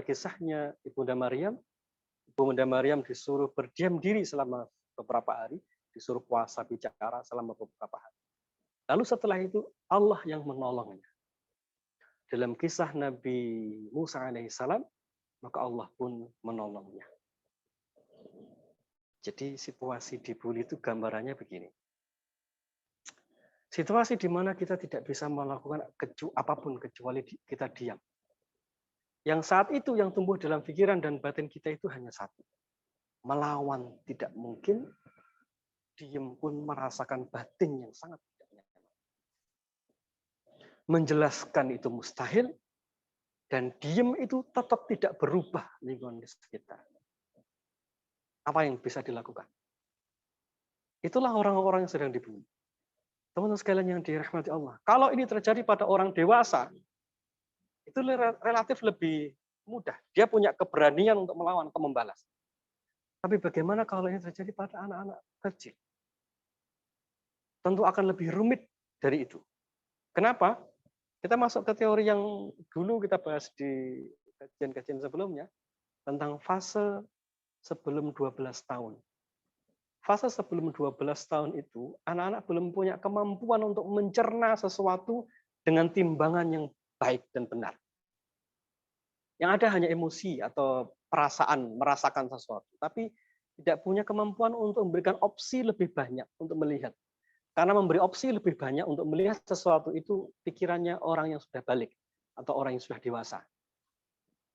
kisahnya Ibunda Maryam disuruh berdiam diri selama beberapa hari, disuruh puasa bicara selama beberapa hari. Lalu setelah itu Allah yang menolongnya. Dalam kisah Nabi Musa alaihissalam, maka Allah pun menolongnya. Jadi situasi dibully itu gambarannya begini. Situasi di mana kita tidak bisa melakukan apapun kecuali kita diam. Yang saat itu yang tumbuh dalam pikiran dan batin kita itu hanya satu. Melawan tidak mungkin, diam pun merasakan batin yang sangat tidak nyaman. Menjelaskan itu mustahil, dan diam itu tetap tidak berubah lingkungan di sekitar. Apa yang bisa dilakukan? Itulah orang-orang yang sedang dibully. Teman-teman sekalian yang dirahmati Allah. Kalau ini terjadi pada orang dewasa, itu relatif lebih mudah. Dia punya keberanian untuk melawan atau membalas. Tapi bagaimana kalau ini terjadi pada anak-anak kecil? Tentu akan lebih rumit dari itu. Kenapa? Kita masuk ke teori yang dulu kita bahas di kajian-kajian sebelumnya, tentang fase sebelum 12 tahun. Fase sebelum 12 tahun itu, anak-anak belum punya kemampuan untuk mencerna sesuatu dengan timbangan yang baik dan benar. Yang ada hanya emosi atau perasaan, merasakan sesuatu. Tapi tidak punya kemampuan untuk memberikan opsi lebih banyak untuk melihat. Karena memberi opsi lebih banyak untuk melihat sesuatu itu pikirannya orang yang sudah balik atau orang yang sudah dewasa.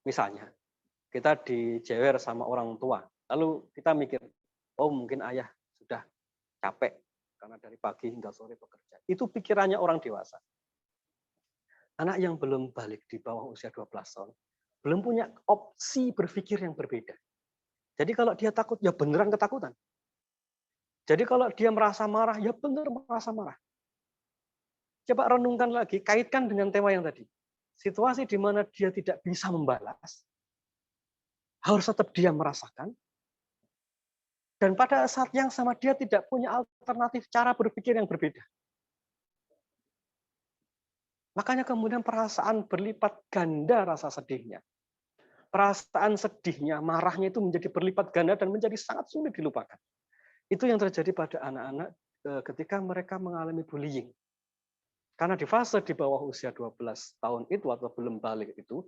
Misalnya, kita dijewer sama orang tua. Lalu kita mikir, oh mungkin ayah sudah capek karena dari pagi hingga sore bekerja. Itu pikirannya orang dewasa. Anak yang belum balik di bawah usia 12 tahun, belum punya opsi berpikir yang berbeda. Jadi kalau dia takut, ya beneran ketakutan. Jadi kalau dia merasa marah, ya bener merasa marah. Coba renungkan lagi, kaitkan dengan tema yang tadi. Situasi di mana dia tidak bisa membalas, harus tetap dia merasakan, dan pada saat yang sama dia tidak punya alternatif cara berpikir yang berbeda. Makanya kemudian perasaan berlipat ganda rasa sedihnya. Perasaan sedihnya, marahnya itu menjadi berlipat ganda dan menjadi sangat sulit dilupakan. Itu yang terjadi pada anak-anak ketika mereka mengalami bullying. Karena di fase di bawah usia 12 tahun itu atau belum balik itu,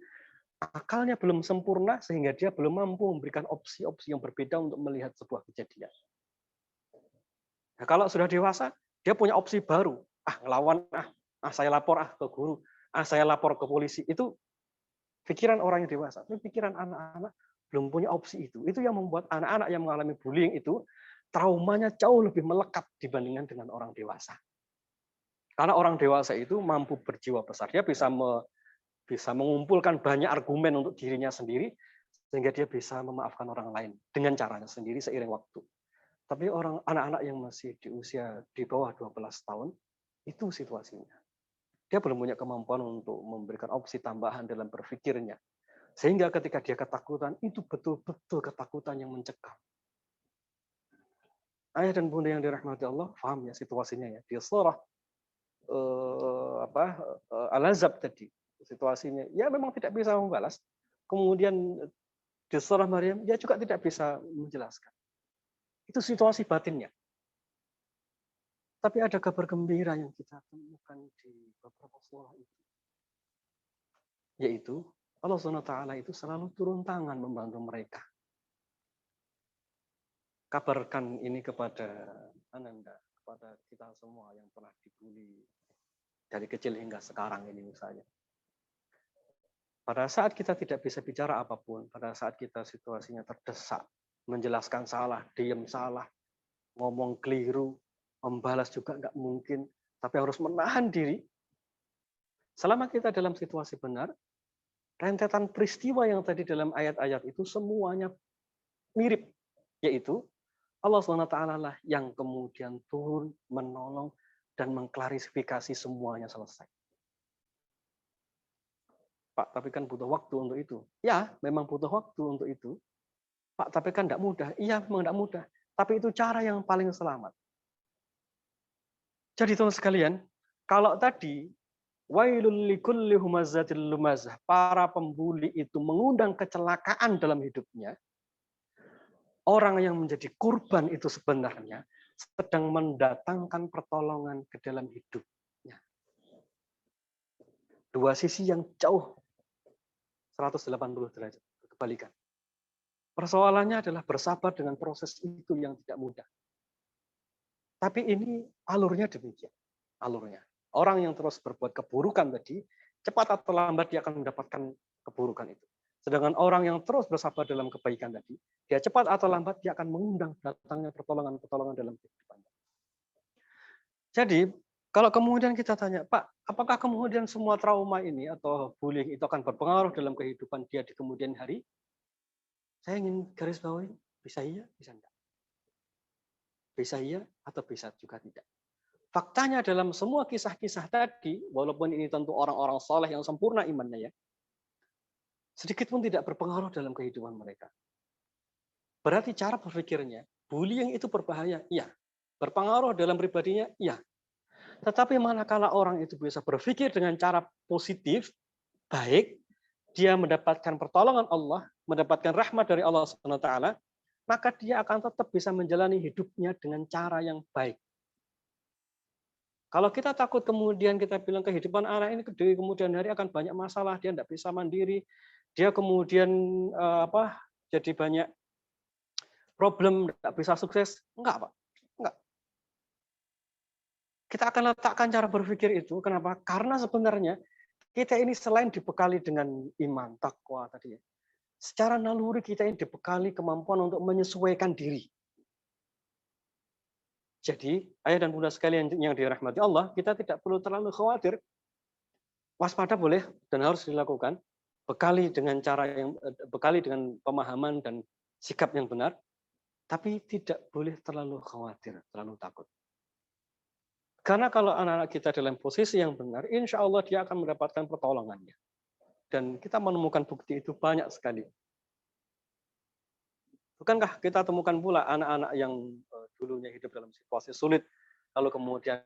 akalnya belum sempurna sehingga dia belum mampu memberikan opsi-opsi yang berbeda untuk melihat sebuah kejadian. Nah, kalau sudah dewasa, dia punya opsi baru. Ngelawan, saya lapor ke guru, saya lapor ke polisi. Itu pikiran orang yang dewasa. Tapi pikiran anak-anak belum punya opsi itu. Itu yang membuat anak-anak yang mengalami bullying itu traumanya jauh lebih melekat dibandingkan dengan orang dewasa. Karena orang dewasa itu mampu berjiwa besar. Dia bisa mengumpulkan banyak argumen untuk dirinya sendiri, sehingga dia bisa memaafkan orang lain dengan caranya sendiri seiring waktu. Tapi anak-anak yang masih di usia di bawah 12 tahun, itu situasinya. Dia belum punya kemampuan untuk memberikan opsi tambahan dalam berpikirnya. Sehingga ketika dia ketakutan, itu betul-betul ketakutan yang mencekam. Ayah dan bunda yang dirahmati Allah, paham ya situasinya ya. Di surah Al-Ahzab tadi, situasinya, ya memang tidak bisa membalas. Kemudian di surah Maryam, dia juga tidak bisa menjelaskan. Itu situasi batinnya. Tapi ada kabar gembira yang kita temukan di beberapa surah itu. Yaitu, Allah SWT itu selalu turun tangan membantu mereka. Kabarkan ini kepada Ananda, kepada kita semua yang pernah dibully dari kecil hingga sekarang ini misalnya. Pada saat kita tidak bisa bicara apapun, pada saat kita situasinya terdesak, menjelaskan salah, diam salah, ngomong keliru, membalas juga nggak mungkin, tapi harus menahan diri. Selama kita dalam situasi benar, rentetan peristiwa yang tadi dalam ayat-ayat itu semuanya mirip, yaitu Allah SWT lah yang kemudian turun, menolong, dan mengklarifikasi semuanya selesai. Pak, tapi kan butuh waktu untuk itu. Ya, memang butuh waktu untuk itu. Pak, tapi kan tidak mudah. Iya, memang tidak mudah. Tapi itu cara yang paling selamat. Jadi teman sekalian, kalau tadi wailul likulli humazatil lumazah, para pembuli itu mengundang kecelakaan dalam hidupnya, orang yang menjadi kurban itu sebenarnya sedang mendatangkan pertolongan ke dalam hidupnya. Dua sisi yang jauh 180 derajat kebalikan. Persoalannya adalah bersabar dengan proses itu yang tidak mudah. Tapi ini alurnya demikian. Alurnya. Orang yang terus berbuat keburukan tadi, cepat atau lambat dia akan mendapatkan keburukan itu. Sedangkan orang yang terus bersabar dalam kebaikan tadi, dia cepat atau lambat dia akan mengundang datangnya pertolongan-pertolongan dalam kehidupannya. Jadi, kalau kemudian kita tanya, Pak, apakah kemudian semua trauma ini atau bullying itu akan berpengaruh dalam kehidupan dia di kemudian hari? Saya ingin garis bawahi, bisa iya, bisa enggak. Bisa iya atau bisa juga tidak. Faktanya dalam semua kisah-kisah tadi, walaupun ini tentu orang-orang soleh yang sempurna imannya ya, sedikit pun tidak berpengaruh dalam kehidupan mereka. Berarti cara berpikirnya, bullying itu berbahaya, iya. Berpengaruh dalam pribadinya, iya. Tetapi manakala orang itu bisa berpikir dengan cara positif, baik, dia mendapatkan pertolongan Allah, mendapatkan rahmat dari Allah SWT, maka dia akan tetap bisa menjalani hidupnya dengan cara yang baik. Kalau kita takut kemudian kita bilang kehidupan anak ini di kemudian hari akan banyak masalah, dia tidak bisa mandiri, dia kemudian jadi banyak problem, tidak bisa sukses, enggak Pak, enggak. Kita akan letakkan cara berpikir itu, kenapa? Karena sebenarnya kita ini selain dibekali dengan iman, takwa tadi ya, secara naluri kita ini dibekali kemampuan untuk menyesuaikan diri. Jadi, ayah dan bunda sekalian yang dirahmati Allah, kita tidak perlu terlalu khawatir. Waspada boleh dan harus dilakukan, bekali dengan pemahaman dan sikap yang benar, tapi tidak boleh terlalu khawatir, terlalu takut. Karena kalau anak-anak kita dalam posisi yang benar, insya Allah dia akan mendapatkan pertolongannya. Dan kita menemukan bukti itu banyak sekali. Bukankah kita temukan pula anak-anak yang dulunya hidup dalam situasi sulit, lalu kemudian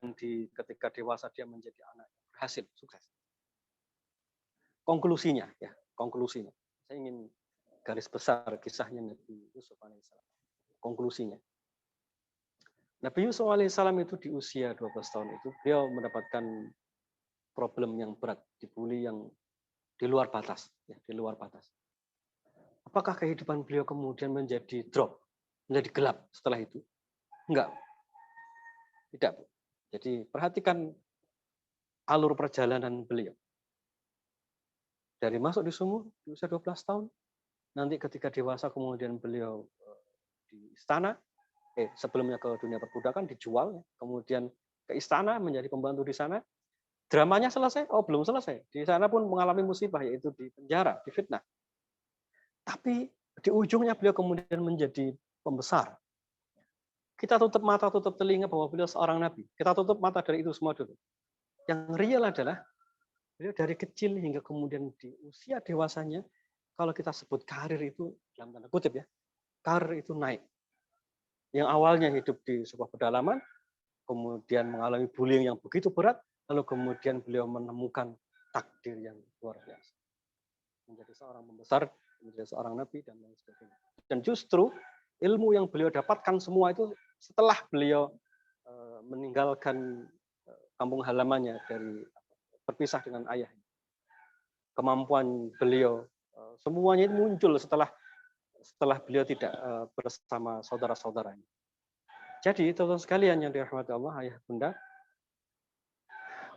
ketika dewasa dia menjadi anak yang berhasil, sukses. konklusinya ya, konklusinya. Saya ingin garis besar kisahnya Nabi Yusuf alaihissalam. Konklusinya. Nabi Yusuf alaihissalam itu di usia 12 tahun itu beliau mendapatkan problem yang berat, dibully yang di luar batas, ya, di luar batas. Apakah kehidupan beliau kemudian menjadi drop, menjadi gelap setelah itu? Enggak. Tidak. Jadi perhatikan alur perjalanan beliau. Dari masuk di sumur di usia 12 tahun, nanti ketika dewasa kemudian beliau di istana, sebelumnya ke dunia perbudakan dijual, kemudian ke istana menjadi pembantu di sana. Dramanya selesai? Oh, belum selesai. Di sana pun mengalami musibah, yaitu di penjara, difitnah. Tapi di ujungnya beliau kemudian menjadi pembesar. Kita tutup mata, tutup telinga bahwa beliau seorang nabi. Kita tutup mata dari itu semua dulu. Yang real adalah beliau dari kecil hingga kemudian di usia dewasanya, kalau kita sebut karir itu, dalam tanda kutip ya, karir itu naik. Yang awalnya hidup di sebuah pedalaman, kemudian mengalami bullying yang begitu berat, lalu kemudian beliau menemukan takdir yang luar biasa. Menjadi seorang pembesar, menjadi seorang nabi, dan lain sebagainya. Dan justru ilmu yang beliau dapatkan semua itu setelah beliau meninggalkan kampung halamannya dari berpisah dengan ayahnya. Kemampuan beliau semuanya itu muncul setelah beliau tidak bersama saudara-saudaranya. Jadi teman-teman sekalian yang dirahmati Allah, ayah bunda,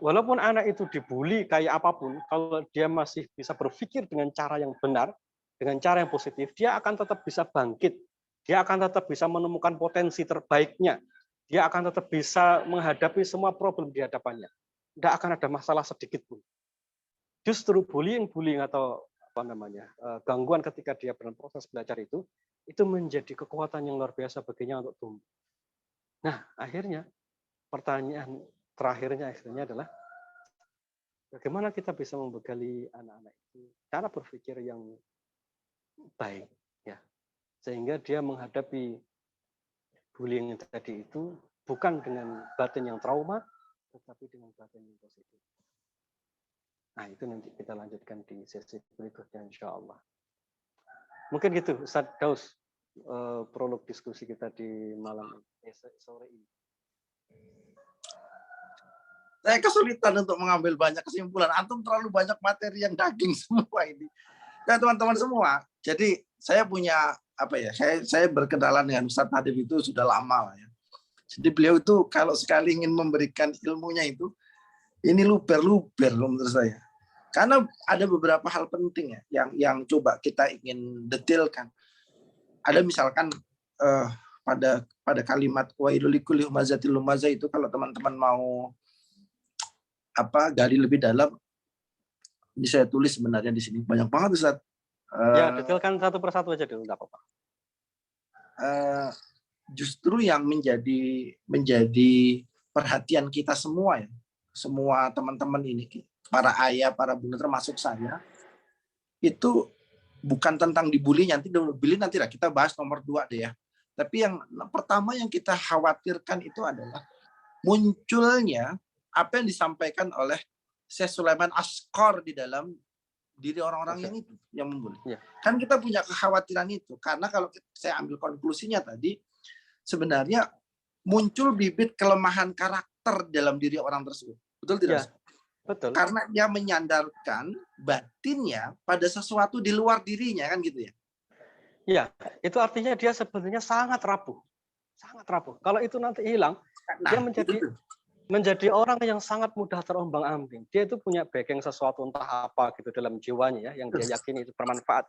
walaupun anak itu dibully kayak apapun, kalau dia masih bisa berpikir dengan cara yang benar, dengan cara yang positif, dia akan tetap bisa bangkit. Dia akan tetap bisa menemukan potensi terbaiknya. Dia akan tetap bisa menghadapi semua problem di hadapannya. Tidak akan ada masalah sedikit pun. Justru bullying atau gangguan ketika dia berproses belajar itu menjadi kekuatan yang luar biasa baginya untuk tumbuh. Nah, akhirnya pertanyaan terakhirnya adalah bagaimana kita bisa membekali anak-anak itu cara berpikir yang baik, ya, sehingga dia menghadapi bullying yang tadi itu bukan dengan batin yang trauma, tetapi dengan batin yang positif. Nah, itu nanti kita lanjutkan di sesi berikutnya, insya Allah. Mungkin gitu, Ustaz Daus, prolog diskusi kita di malam sore ini. Saya kesulitan untuk mengambil banyak kesimpulan. Antum terlalu banyak materi yang daging semua ini. Dan teman-teman semua. Jadi saya punya saya berkenalan dengan Ustaz Hadib itu sudah lama lah ya. Jadi beliau itu kalau sekali ingin memberikan ilmunya itu ini luber-luber menurut saya. Karena ada beberapa hal penting ya yang coba kita ingin detailkan. Ada misalkan pada kalimat wailul likulli humazatil lumazah itu kalau teman-teman mau gali lebih dalam, ini saya tulis sebenarnya di sini banyak banget Ustaz. Ya, detailkan satu persatu aja dulu, nggak apa-apa. Justru yang menjadi perhatian kita semua ya, semua teman-teman ini, para ayah, para bunda termasuk saya, itu bukan tentang dibully nanti lah kita bahas nomor 2 deh ya. Tapi yang pertama yang kita khawatirkan itu adalah munculnya apa yang disampaikan oleh Syekh Sulaiman Ashqar di dalam diri orang-orang yang itu yang membuli. Ya. Kan kita punya kekhawatiran itu karena kalau saya ambil konklusinya tadi sebenarnya muncul bibit kelemahan karakter dalam diri orang tersebut. Betul tidak? Ya, betul. Karena dia menyandarkan batinnya pada sesuatu di luar dirinya kan gitu ya. Iya, itu artinya dia sebenarnya sangat rapuh. Sangat rapuh. Kalau itu nanti hilang, dia menjadi orang yang sangat mudah terombang-ambing. Dia itu punya backing sesuatu entah apa gitu dalam jiwanya ya, yang dia yakini itu bermanfaat.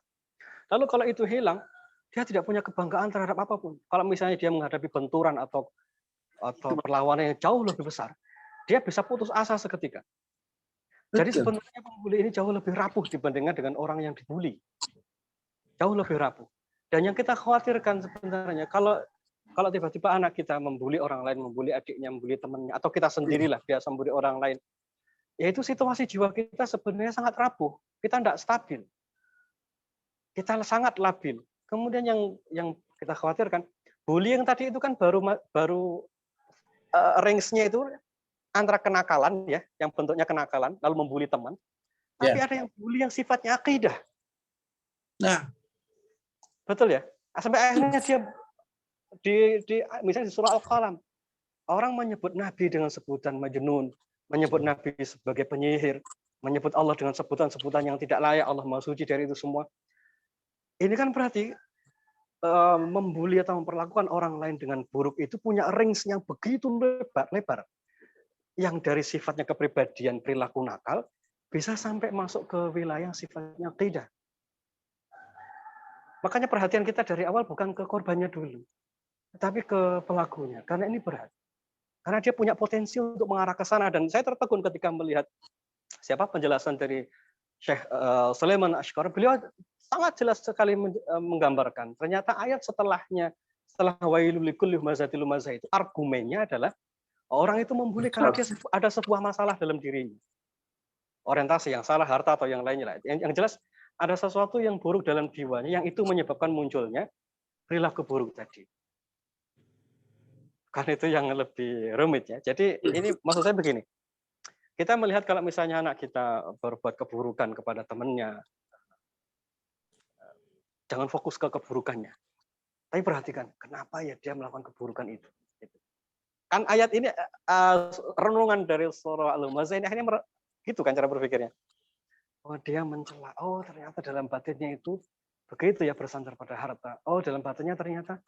Lalu kalau itu hilang, dia tidak punya kebanggaan terhadap apapun. Kalau misalnya dia menghadapi benturan atau perlawanan yang jauh lebih besar, dia bisa putus asa seketika. Jadi sebenarnya pembuli ini jauh lebih rapuh dibandingkan dengan orang yang dibully. Jauh lebih rapuh. Dan yang kita khawatirkan sebenarnya kalau tiba-tiba anak kita membuli orang lain, membuli adiknya, membuli temannya, atau kita sendirilah biasa membuli orang lain, yaitu situasi jiwa kita sebenarnya sangat rapuh. Kita tidak stabil. Kita sangat labil. Kemudian yang kita khawatirkan, bullying tadi itu kan baru range-nya itu antara kenakalan ya, yang bentuknya kenakalan, lalu membuli teman, Tapi ada yang bully yang sifatnya akidah. Nah, Betul ya? Sampai akhirnya dia misalnya di surah Al-Qalam, orang menyebut Nabi dengan sebutan majnun, menyebut Nabi sebagai penyihir, menyebut Allah dengan sebutan-sebutan yang tidak layak, Allah Maha Suci dari itu semua. Ini kan berarti membuli atau memperlakukan orang lain dengan buruk itu punya range yang begitu lebar, yang dari sifatnya kepribadian perilaku nakal bisa sampai masuk ke wilayah sifatnya akidah. Makanya perhatian kita dari awal bukan ke korbannya dulu, tetapi ke pelakunya, karena ini berat. Karena dia punya potensi untuk mengarah ke sana, dan saya tertegun ketika melihat penjelasan dari Syekh Sulaiman Ashkar. Beliau sangat jelas sekali menggambarkan. Ternyata ayat setelah wailul likulli humazatil lumazah itu argumennya adalah orang itu membuli karena dia ada sebuah masalah dalam dirinya. Orientasi yang salah, harta atau yang lainnya lah. Yang jelas ada sesuatu yang buruk dalam jiwanya yang itu menyebabkan munculnya perilaku buruk tadi. Karena itu yang lebih rumit ya. Jadi ini maksud saya begini. Kita melihat kalau misalnya anak kita berbuat keburukan kepada temannya, jangan fokus ke keburukannya. Tapi perhatikan, kenapa ya dia melakukan keburukan itu. Kan ayat ini renungan dari surah Al-Humazah ini akhirnya gitu kan cara berpikirnya. Oh dia mencela, oh ternyata dalam batinnya itu begitu ya bersandar pada harta. Oh dalam batinnya ternyata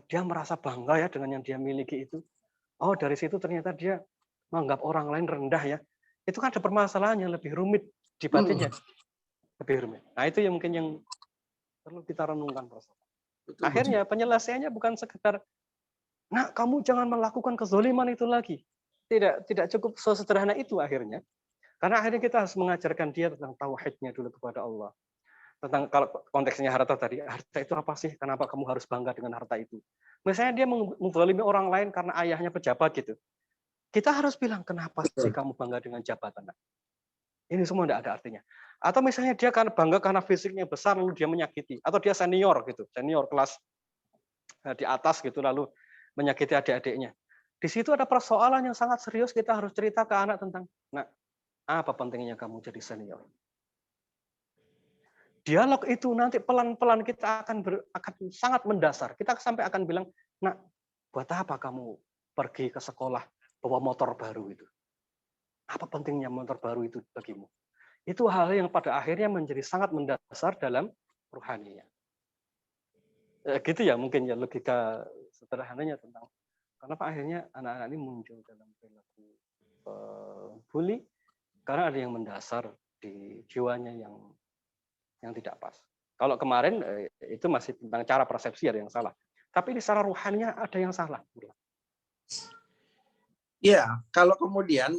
dia merasa bangga ya dengan yang dia miliki itu. Oh dari situ ternyata dia menganggap orang lain rendah ya. Itu kan ada permasalahan yang lebih rumit di batinnya. Lebih rumit. Nah itu yang mungkin yang perlu kita renungkan. Akhirnya penyelesaiannya bukan sekedar, nah kamu jangan melakukan kezoliman itu lagi. Tidak cukup sesederhana itu akhirnya. Karena akhirnya kita harus mengajarkan dia tentang tauhidnya dulu kepada Allah. Tentang kalau konteksnya harta tadi, harta itu apa sih? Kenapa kamu harus bangga dengan harta itu? Misalnya dia menzalimi orang lain karena ayahnya pejabat gitu. Kita harus bilang, kenapa sih kamu bangga dengan jabatan? Ini semua tidak ada artinya. Atau misalnya dia karena bangga karena fisiknya besar lalu dia menyakiti, atau dia senior gitu, senior kelas di atas gitu lalu menyakiti adik-adiknya. Di situ ada persoalan yang sangat serius, kita harus cerita ke anak tentang, nah, apa pentingnya kamu jadi senior? Dialog itu nanti pelan-pelan kita akan sangat mendasar. Kita sampai akan bilang, nah, buat apa kamu pergi ke sekolah bawa motor baru itu? Apa pentingnya motor baru itu bagimu? Itu hal yang pada akhirnya menjadi sangat mendasar dalam rohaninya. Gitu ya mungkin ya logika sederhananya tentang kenapa akhirnya anak-anak ini muncul dalam perilaku bully, karena ada yang mendasar di jiwanya yang tidak pas. Kalau kemarin itu masih tentang cara persepsi ada yang salah. Tapi di secara rohaninya ada yang salah. Ya, kalau kemudian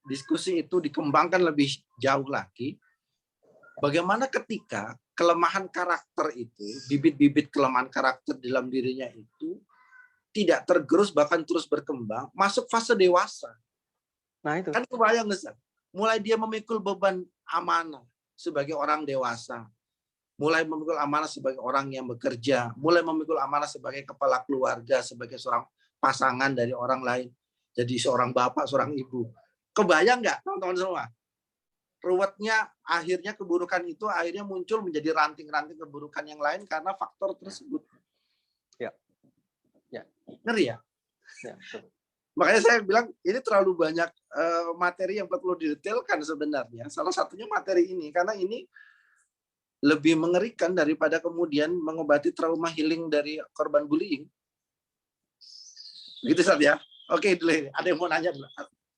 diskusi itu dikembangkan lebih jauh lagi, bagaimana ketika kelemahan karakter itu, bibit-bibit kelemahan karakter dalam dirinya itu tidak tergerus bahkan terus berkembang, masuk fase dewasa. Nah itu. Kan kebayang nggak? Mulai dia memikul beban amanah sebagai orang dewasa, mulai memikul amanah sebagai orang yang bekerja, mulai memikul amanah sebagai kepala keluarga, sebagai seorang pasangan dari orang lain, jadi seorang bapak, seorang ibu. Kebayang nggak teman-teman semua? Ruwetnya akhirnya keburukan itu akhirnya muncul menjadi ranting-ranting keburukan yang lain karena faktor tersebut. Ya. Ngeri ya? Ya, betul. Makanya saya bilang ini terlalu banyak materi yang perlu didetailkan sebenarnya. Salah satunya materi ini, karena ini lebih mengerikan daripada kemudian mengobati trauma healing dari korban bullying. Gitu Sat ya. Oke, dulu ada yang mau nanya dulu.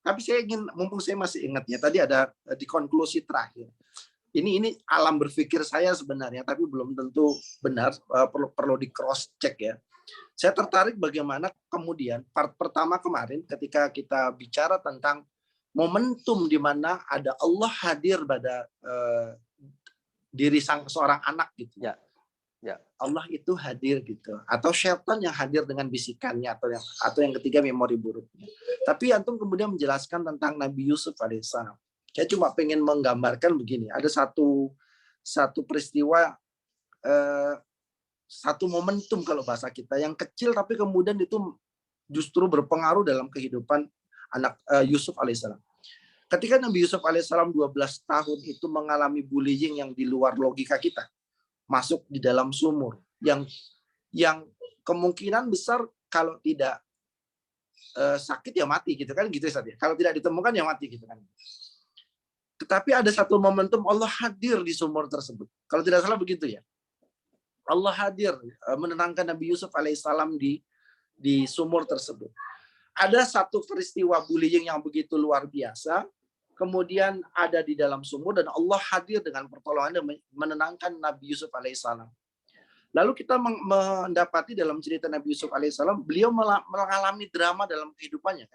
Tapi saya ingin, mumpung saya masih ingat ya, tadi ada di konklusi terakhir. Ini alam berpikir saya sebenarnya, tapi belum tentu benar, perlu di cross check ya. Saya tertarik bagaimana kemudian part pertama kemarin ketika kita bicara tentang momentum di mana ada Allah hadir pada diri seorang anak gitu. Ya. Allah itu hadir gitu, atau syaitan yang hadir dengan bisikannya, atau yang ketiga memori buruknya. Tapi antum kemudian menjelaskan tentang Nabi Yusuf alaihissalam. Saya cuma pengen menggambarkan begini, ada satu peristiwa, satu momentum kalau bahasa kita yang kecil tapi kemudian itu justru berpengaruh dalam kehidupan anak Yusuf alaihissalam. Ketika Nabi Yusuf alaihissalam 12 tahun itu mengalami bullying yang di luar logika kita, masuk di dalam sumur yang kemungkinan besar kalau tidak sakit ya mati gitu kan, gitu saja. Kalau tidak ditemukan ya mati gitu kan. Tetapi ada satu momentum Allah hadir di sumur tersebut. Kalau tidak salah begitu ya. Allah hadir menenangkan Nabi Yusuf alaihissalam di sumur tersebut. Ada satu peristiwa bullying yang begitu luar biasa, kemudian ada di dalam sumur dan Allah hadir dengan pertolongan dan menenangkan Nabi Yusuf alaihissalam. Lalu kita mendapati dalam cerita Nabi Yusuf alaihissalam, beliau mengalami drama dalam kehidupannya.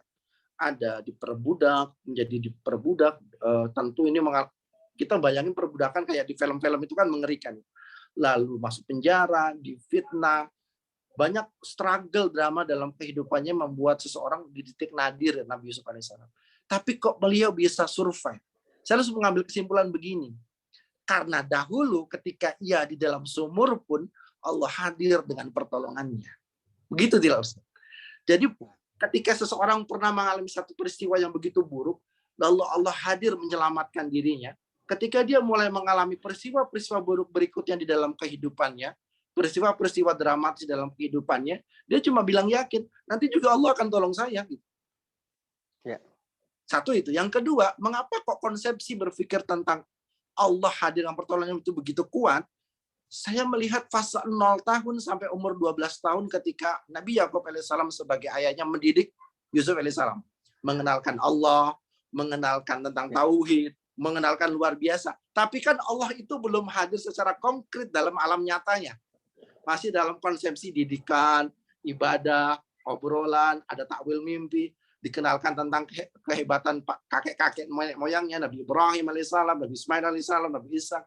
Ada diperbudak, menjadi diperbudak. Tentu ini kita bayangin perbudakan kayak di film-film itu kan mengerikan. Lalu masuk penjara, difitnah, banyak struggle drama dalam kehidupannya membuat seseorang di titik nadir Nabi Yusuf alaihissalam. Tapi kok beliau bisa survive? Saya harus mengambil kesimpulan begini. Karena dahulu ketika ia di dalam sumur pun Allah hadir dengan pertolongannya. Begitu tidak Ustaz? Jadi ketika seseorang pernah mengalami satu peristiwa yang begitu buruk, lalu Allah hadir menyelamatkan dirinya. Ketika dia mulai mengalami peristiwa-peristiwa buruk berikutnya di dalam kehidupannya, peristiwa-peristiwa dramatis dalam kehidupannya, dia cuma bilang yakin, nanti juga Allah akan tolong saya. Ya. Satu itu. Yang kedua, mengapa kok konsepsi berpikir tentang Allah hadir dengan pertolongan itu begitu kuat? Saya melihat fase 0 tahun sampai umur 12 tahun ketika Nabi Yakub alaihissalam sebagai ayahnya mendidik Yusuf alaihissalam. Mengenalkan Allah, mengenalkan tentang tauhid, mengenalkan luar biasa. Tapi kan Allah itu belum hadir secara konkret dalam alam nyatanya. Masih dalam konsepsi didikan, ibadah, obrolan, ada takwil mimpi, dikenalkan tentang kehebatan kakek-kakek moyangnya, Nabi Ibrahim alaihissalam, Nabi Ismail alaihissalam, Nabi Ishak.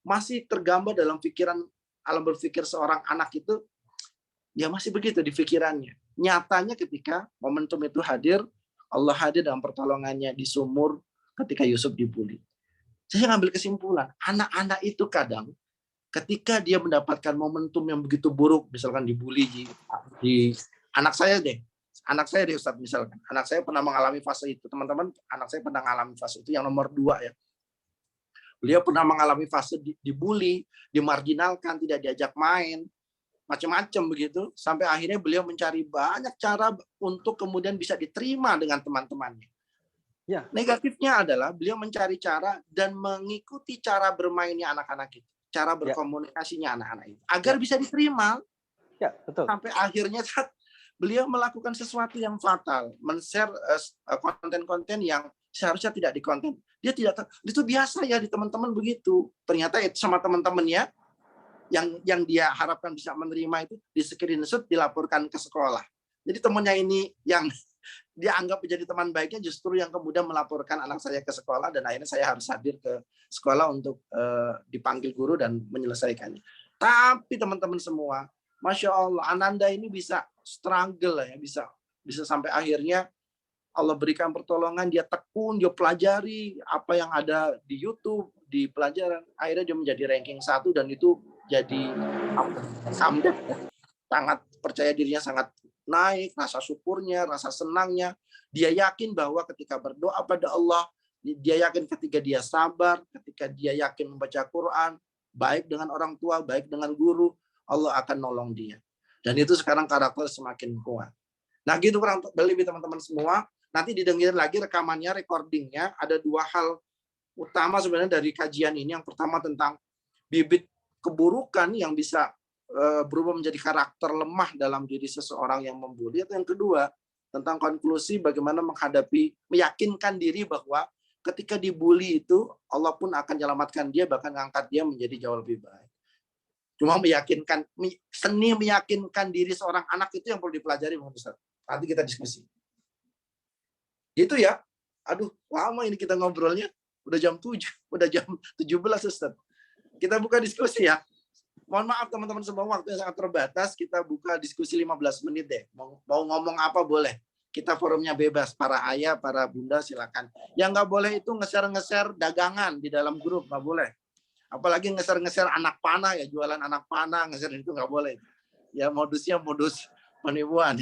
Masih tergambar dalam pikiran, alam berpikir seorang anak itu, ya masih begitu di pikirannya. Nyatanya ketika momentum itu hadir, Allah hadir dalam pertolongannya di sumur ketika Yusuf dibully. Saya ngambil kesimpulan, anak-anak itu kadang ketika dia mendapatkan momentum yang begitu buruk, misalkan dibully di anak saya deh Ustaz, misalkan anak saya pernah mengalami fase itu, teman-teman, anak saya pernah mengalami fase itu yang nomor 2 ya. Beliau pernah mengalami fase dibully, dimarginalkan, tidak diajak main, macam-macam begitu, sampai akhirnya beliau mencari banyak cara untuk kemudian bisa diterima dengan teman-temannya. Ya. Negatifnya adalah beliau mencari cara dan mengikuti cara bermainnya anak-anak itu, cara berkomunikasinya anak-anak itu, agar bisa diterima. Ya, betul. Sampai akhirnya beliau melakukan sesuatu yang fatal, men-share konten-konten yang seharusnya tidak dikonten. Dia tidak, itu biasa ya di teman-teman begitu. Ternyata itu sama teman-temannya yang dia harapkan bisa menerima itu di screenshot, dilaporkan ke sekolah. Jadi temannya ini yang dia anggap menjadi teman baiknya justru yang kemudian melaporkan anak saya ke sekolah, dan akhirnya saya harus hadir ke sekolah untuk dipanggil guru dan menyelesaikannya. Tapi teman-teman semua, Masya Allah, Ananda ini bisa struggle ya, bisa sampai akhirnya Allah berikan pertolongan, dia tekun, dia pelajari apa yang ada di YouTube, di pelajaran. Akhirnya dia menjadi ranking 1 dan itu jadi comeback. Sangat percaya dirinya sangat naik, rasa syukurnya, rasa senangnya. Dia yakin bahwa ketika berdoa pada Allah, dia yakin ketika dia sabar, ketika dia yakin membaca Quran, baik dengan orang tua, baik dengan guru, Allah akan nolong dia. Dan itu sekarang karakter semakin kuat. Nah gitu kurang lebih teman-teman semua. Nanti didengar lagi rekamannya, recordingnya. Ada 2 hal utama sebenarnya dari kajian ini. Yang pertama tentang bibit keburukan yang bisa berubah menjadi karakter lemah dalam diri seseorang yang membuli. Yang kedua tentang konklusi bagaimana meyakinkan diri bahwa ketika dibully itu Allah pun akan menyelamatkan dia, bahkan mengangkat dia menjadi jauh lebih baik. Cuma seni meyakinkan diri seorang anak itu yang perlu dipelajari, Bang Ustaz. Nanti kita diskusi. Gitu ya. Aduh, lama ini kita ngobrolnya. Udah jam 7, udah jam 17, Ustaz. Kita buka diskusi ya. Mohon maaf teman-teman semua, waktu yang sangat terbatas. Kita buka diskusi 15 menit deh. Mau ngomong apa boleh. Kita forumnya bebas. Para ayah, para bunda silakan. Yang nggak boleh itu nge-share dagangan di dalam grup, nggak boleh. Apalagi nge-share anak panah ya, jualan anak panah, nge-share itu nggak boleh. Ya modusnya modus penipuan.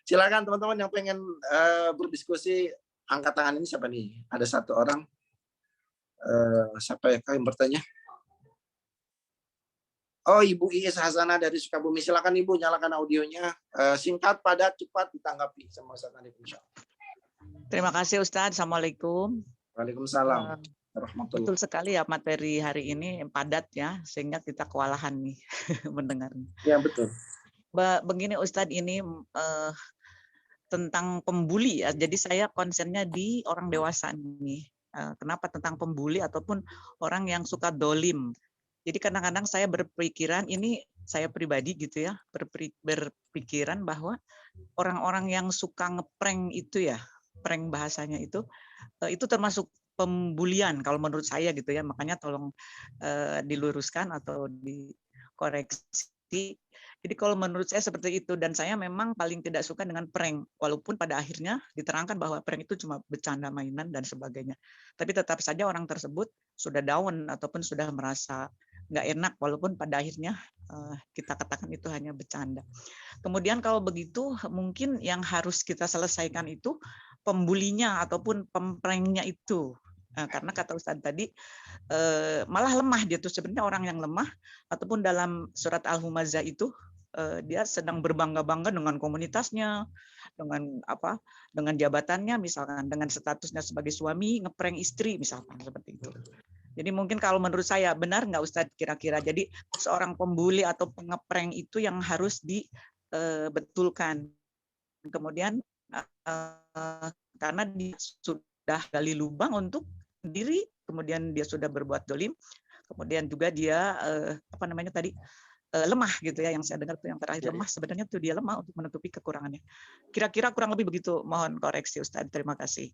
Silakan teman-teman yang pengen berdiskusi, angkat tangan ini siapa nih? Ada satu orang. Siapa yang bertanya? Oh, Ibu Iis Hasanah dari Sukabumi. Silakan Ibu, nyalakan audionya. Singkat, padat, cepat ditanggapi sama Ustaz Hanif. Terima kasih Ustadz. Assalamualaikum. Waalaikumsalam. Betul sekali ya materi hari ini padat ya, sehingga kita kewalahan nih mendengarnya. Ya betul. Begini Ustadz, ini tentang pembuli ya. Jadi saya konsennya di orang dewasa nih. Kenapa tentang pembuli ataupun orang yang suka dolim. Jadi kadang-kadang saya berpikiran, ini saya pribadi gitu ya, berpikiran bahwa orang-orang yang suka ngeprank itu ya, prank bahasanya itu termasuk pembulian kalau menurut saya gitu ya. Makanya tolong diluruskan atau dikoreksi. Jadi kalau menurut saya seperti itu, dan saya memang paling tidak suka dengan prank, walaupun pada akhirnya diterangkan bahwa prank itu cuma bercanda mainan dan sebagainya. Tapi tetap saja orang tersebut sudah down ataupun sudah merasa nggak enak, walaupun pada akhirnya kita katakan itu hanya bercanda. Kemudian kalau begitu mungkin yang harus kita selesaikan itu pembulinya ataupun pempranknya itu. Karena kata Ustadz tadi malah lemah dia tuh sebenarnya orang yang lemah, ataupun dalam surat Al-Humazah itu dia sedang berbangga-bangga dengan komunitasnya, dengan apa, dengan jabatannya misalkan, dengan statusnya sebagai suami ngeprank istri misalkan seperti itu. Jadi mungkin kalau menurut saya benar nggak Ustadz kira-kira, jadi seorang pembuli atau pengeprank itu yang harus dibetulkan. Kemudian karena dia sudah gali lubang untuk diri, kemudian dia sudah berbuat dolim, kemudian juga dia lemah gitu ya, yang saya dengar tuh yang terakhir lemah, sebenarnya tuh dia lemah untuk menutupi kekurangannya. Kira-kira kurang lebih begitu, mohon koreksi Ustadz, terima kasih.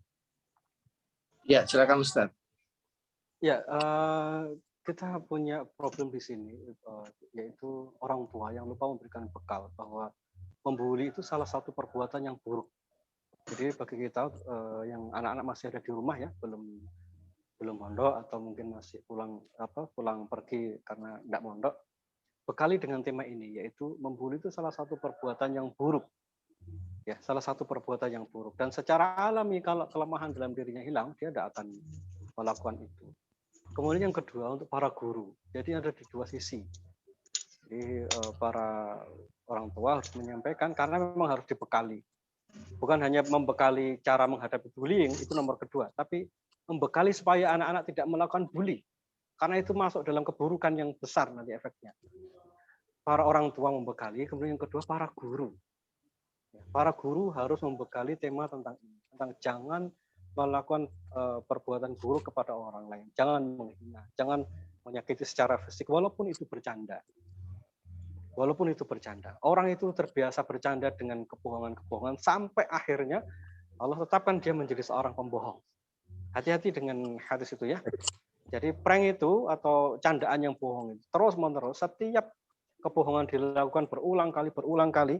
Ya, silakan Ustadz. Ya, kita punya problem di sini, yaitu orang tua yang lupa memberikan bekal bahwa membuli itu salah satu perbuatan yang buruk. Jadi bagi kita yang anak-anak masih ada di rumah ya, belum mondok atau mungkin masih pulang pergi karena tidak mondok, bekali dengan tema ini, yaitu membuli itu salah satu perbuatan yang buruk. Ya, salah satu perbuatan yang buruk. Dan secara alami kalau kelemahan dalam dirinya hilang, dia tidak akan melakukan itu. Kemudian yang kedua untuk para guru. Jadi ada di dua sisi. Jadi para orang tua harus menyampaikan karena memang harus dibekali. Bukan hanya membekali cara menghadapi bullying, itu nomor kedua, tapi membekali supaya anak-anak tidak melakukan bully. Karena itu masuk dalam keburukan yang besar nanti efeknya. Para orang tua membekali, kemudian yang kedua para guru. Para guru harus membekali tema tentang ini, tentang jangan melakukan perbuatan buruk kepada orang lain, jangan menghina, jangan menyakiti secara fisik, walaupun itu bercanda. Walaupun itu bercanda. Orang itu terbiasa bercanda dengan kebohongan-kebohongan sampai akhirnya Allah tetapkan dia menjadi seorang pembohong. Hati-hati dengan hadis itu ya. Jadi prank itu atau candaan yang bohong itu terus-menerus, setiap kebohongan dilakukan berulang kali,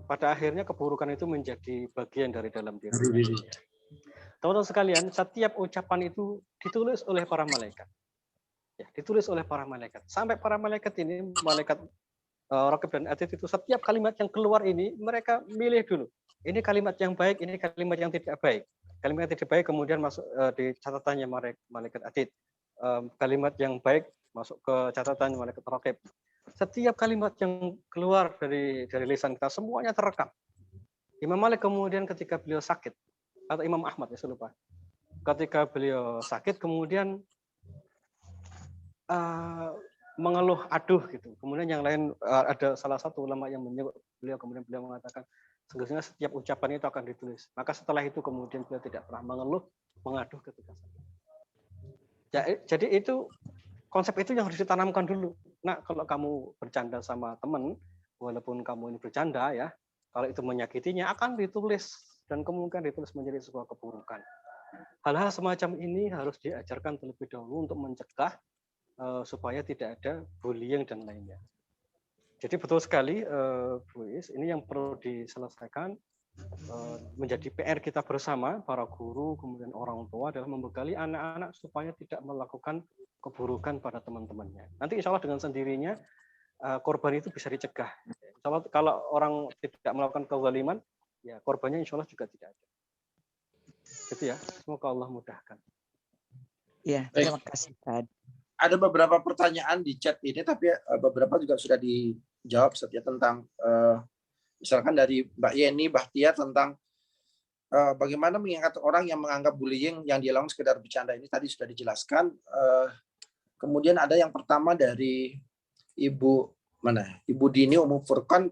pada akhirnya keburukan itu menjadi bagian dari dalam diri. Teman-teman sekalian, setiap ucapan itu ditulis oleh para malaikat. Ya, ditulis oleh para malaikat. Sampai para malaikat ini, malaikat Raqib dan Atid itu setiap kalimat yang keluar ini mereka milih dulu. Ini kalimat yang baik, ini kalimat yang tidak baik. Kalimat yang tidak baik kemudian masuk di catatannya malaikat Atid. Kalimat yang baik masuk ke catatan malaikat Raqib. Setiap kalimat yang keluar dari lisan kita semuanya terekam. Imam Malik kemudian ketika beliau sakit, atau Imam Ahmad ya saya lupa. Ketika beliau sakit kemudian mengeluh aduh gitu. Kemudian yang lain ada salah satu ulama yang menyebut beliau, kemudian beliau mengatakan sesungguhnya setiap ucapan itu akan ditulis. Maka setelah itu kemudian beliau tidak pernah mengeluh, mengaduh ketika sakit. Jadi itu konsep itu yang harus ditanamkan dulu. Nah, kalau kamu bercanda sama teman, walaupun kamu ini bercanda ya, kalau itu menyakitinya akan ditulis dan kemungkinan ditulis menjadi sebuah keburukan. Hal-hal semacam ini harus diajarkan terlebih dahulu untuk mencegah supaya tidak ada bullying dan lainnya. Jadi betul sekali, Bu Is, ini yang perlu diselesaikan menjadi PR kita bersama, para guru, kemudian orang tua adalah membekali anak-anak supaya tidak melakukan keburukan pada teman-temannya. Nanti insya Allah dengan sendirinya korban itu bisa dicegah. Insya Allah kalau orang tidak melakukan kezaliman, ya korbannya insya Allah juga tidak ada. Gitu ya. Semoga Allah mudahkan. Ya, terima kasih Ustaz. Ada beberapa pertanyaan di chat ini, tapi beberapa juga sudah dijawab saja tentang misalkan dari Mbak Yeni Bahtia tentang bagaimana mengingat orang yang menganggap bullying yang dia lakukan sekedar bercanda, ini tadi sudah dijelaskan. Kemudian ada yang pertama dari Ibu Dini Umum Furqan,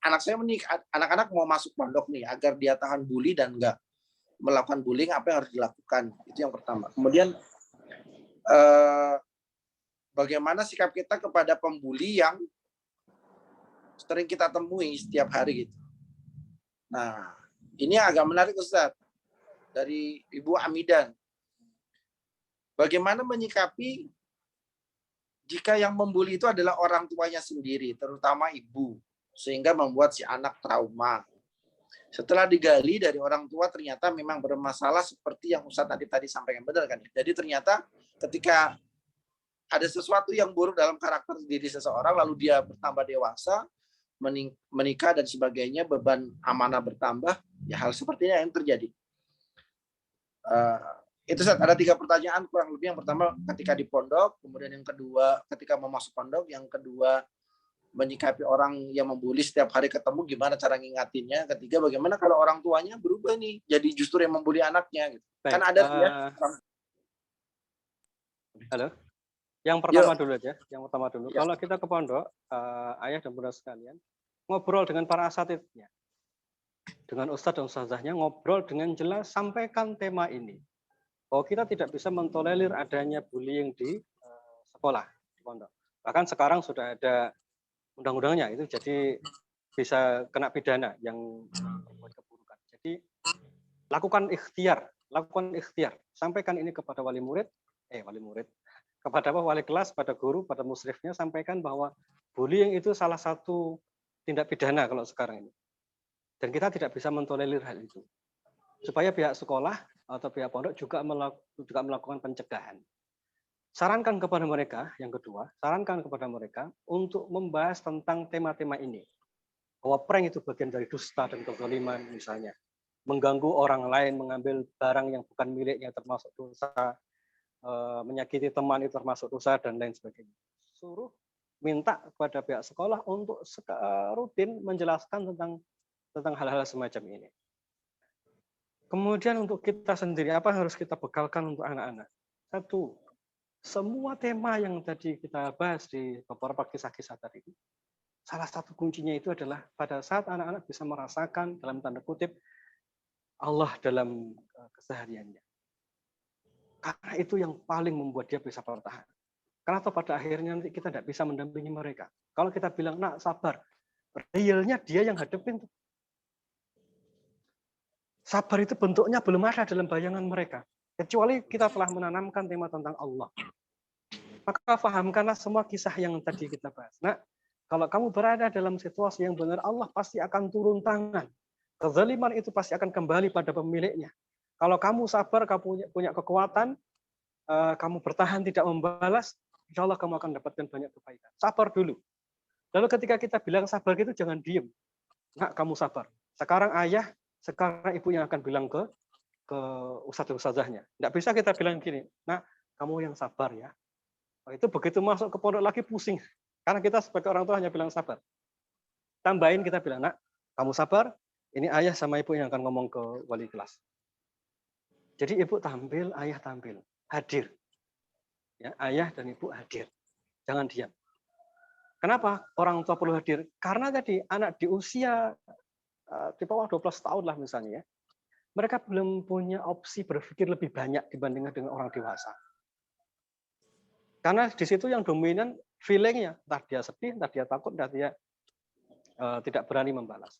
anak saya menikah, anak-anak mau masuk pondok nih agar dia tahan bully dan enggak melakukan bullying, apa yang harus dilakukan? Itu yang pertama. Kemudian bagaimana sikap kita kepada pembuli yang sering kita temui setiap hari gitu. Nah, ini agak menarik Ustaz, dari Ibu Amidan. Bagaimana menyikapi jika yang membuli itu adalah orang tuanya sendiri, terutama ibu, sehingga membuat si anak trauma. Setelah digali dari orang tua ternyata memang bermasalah seperti yang Ustaz tadi sampaikan, benar kan? Jadi ternyata ketika ada sesuatu yang buruk dalam karakter diri seseorang, lalu dia bertambah dewasa, menikah dan sebagainya, beban amanah bertambah, ya hal sepertinya yang terjadi. Itu ada 3 pertanyaan kurang lebih. Yang pertama ketika di pondok, kemudian yang kedua ketika mau masuk pondok, yang kedua menyikapi orang yang membuli setiap hari ketemu, gimana cara ngingatinnya, ketiga bagaimana kalau orang tuanya berubah nih jadi justru yang membuli anaknya gitu. Baik, Kan ada ya. Halo. Yang pertama dulu aja, yang pertama dulu. Ya. Kalau kita ke pondok, ayah dan bunda sekalian, ngobrol dengan para asatidnya, dengan ustadz dan ustazahnya, ngobrol dengan jelas, sampaikan tema ini. Bahwa kita tidak bisa mentolerir adanya bullying di sekolah, di pondok. Bahkan sekarang sudah ada undang-undangnya, itu jadi bisa kena pidana yang berbuat keburukan. Jadi lakukan ikhtiar, sampaikan ini kepada wali murid, kepada wali kelas, pada guru, pada musrifnya, sampaikan bahwa bullying itu salah satu tindak pidana kalau sekarang ini. Dan kita tidak bisa mentolerir hal itu. Supaya pihak sekolah atau pihak pondok juga melakukan pencegahan. Sarankan kepada mereka, yang kedua, sarankan kepada mereka untuk membahas tentang tema-tema ini. Bahwa prank itu bagian dari dusta dan kezaliman misalnya. Mengganggu orang lain, mengambil barang yang bukan miliknya termasuk dosa. Menyakiti teman itu termasuk dosa dan lain sebagainya. Suruh minta kepada pihak sekolah untuk rutin menjelaskan tentang hal-hal semacam ini. Kemudian untuk kita sendiri, apa yang harus kita bekalkan untuk anak-anak? Satu, semua tema yang tadi kita bahas di beberapa kisah-kisah tadi, salah satu kuncinya itu adalah pada saat anak-anak bisa merasakan dalam tanda kutip Allah dalam kesehariannya. Karena itu yang paling membuat dia bisa bertahan. Karena pada akhirnya nanti kita tidak bisa mendampingi mereka. Kalau kita bilang, nak sabar, realnya dia yang hadapin. Sabar itu bentuknya belum ada dalam bayangan mereka. Kecuali kita telah menanamkan tema tentang Allah. Maka fahamkanlah semua kisah yang tadi kita bahas. Nah, kalau kamu berada dalam situasi yang benar, Allah pasti akan turun tangan. Kezaliman itu pasti akan kembali pada pemiliknya. Kalau kamu sabar, kamu punya kekuatan, kamu bertahan tidak membalas, insya Allah kamu akan dapatkan banyak kebaikan. Sabar dulu. Lalu ketika kita bilang sabar itu jangan diem. Nah, kamu sabar. Sekarang ayah, sekarang ibu yang akan bilang ke ustadz-ustadzahnya. Tidak bisa kita bilang gini, nah kamu yang sabar ya. Itu begitu masuk ke pondok lagi pusing. Karena kita sebagai orang tua hanya bilang sabar. Tambahin kita bilang, nak kamu sabar, ini ayah sama ibu yang akan ngomong ke wali kelas. Jadi ibu tampil, ayah tampil, hadir. Ya, ayah dan ibu hadir. Jangan diam. Kenapa orang tua perlu hadir? Karena tadi anak di usia di bawah 12 tahun lah misalnya, ya, mereka belum punya opsi berpikir lebih banyak dibandingkan dengan orang dewasa. Karena di situ yang dominan feeling-nya, entah dia sedih, entah dia takut, entah dia tidak berani membalas.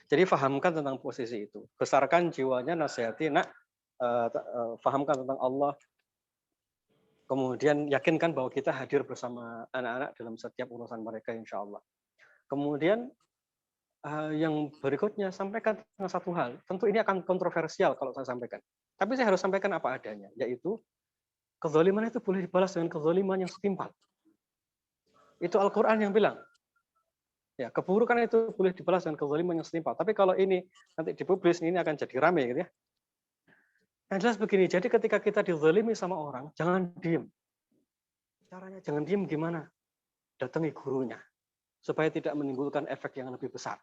Jadi fahamkan tentang posisi itu. Besarkan jiwanya, nasihati, nak, fahamkan tentang Allah. Kemudian yakinkan bahwa kita hadir bersama anak-anak dalam setiap urusan mereka, insya Allah. Kemudian yang berikutnya, sampaikan tentang satu hal. Tentu ini akan kontroversial kalau saya sampaikan. Tapi saya harus sampaikan apa adanya, yaitu kezaliman itu boleh dibalas dengan kezaliman yang setimpal. Itu Al-Quran yang bilang. Ya, keburukan itu boleh dibalas dengan kezaliman yang setimpal. Tapi kalau ini nanti dipublis, ini akan jadi rame gitu ya. Yang jelas begini, jadi ketika kita dizalimi sama orang, jangan diem. Caranya jangan diem gimana? Datangi gurunya, supaya tidak menimbulkan efek yang lebih besar.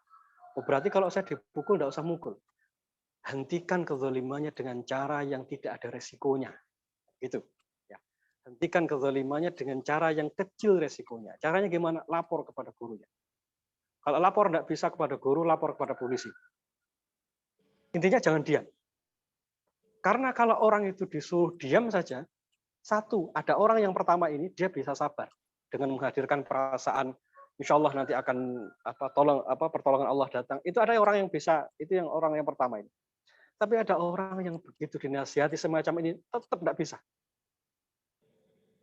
Oh, berarti kalau saya dipukul, tidak usah mukul. Hentikan kezalimannya dengan cara yang tidak ada resikonya. Gitu. Ya. Hentikan kezalimannya dengan cara yang kecil resikonya. Caranya gimana? Lapor kepada gurunya. Kalau lapor tidak bisa kepada guru, lapor kepada polisi. Intinya jangan diam. Karena kalau orang itu disuruh diam saja, satu, ada orang yang pertama ini dia bisa sabar dengan menghadirkan perasaan, insya Allah nanti akan pertolongan Allah datang. Itu ada orang yang bisa, itu yang orang yang pertama ini. Tapi ada orang yang begitu dinasihati semacam ini tetap tidak bisa.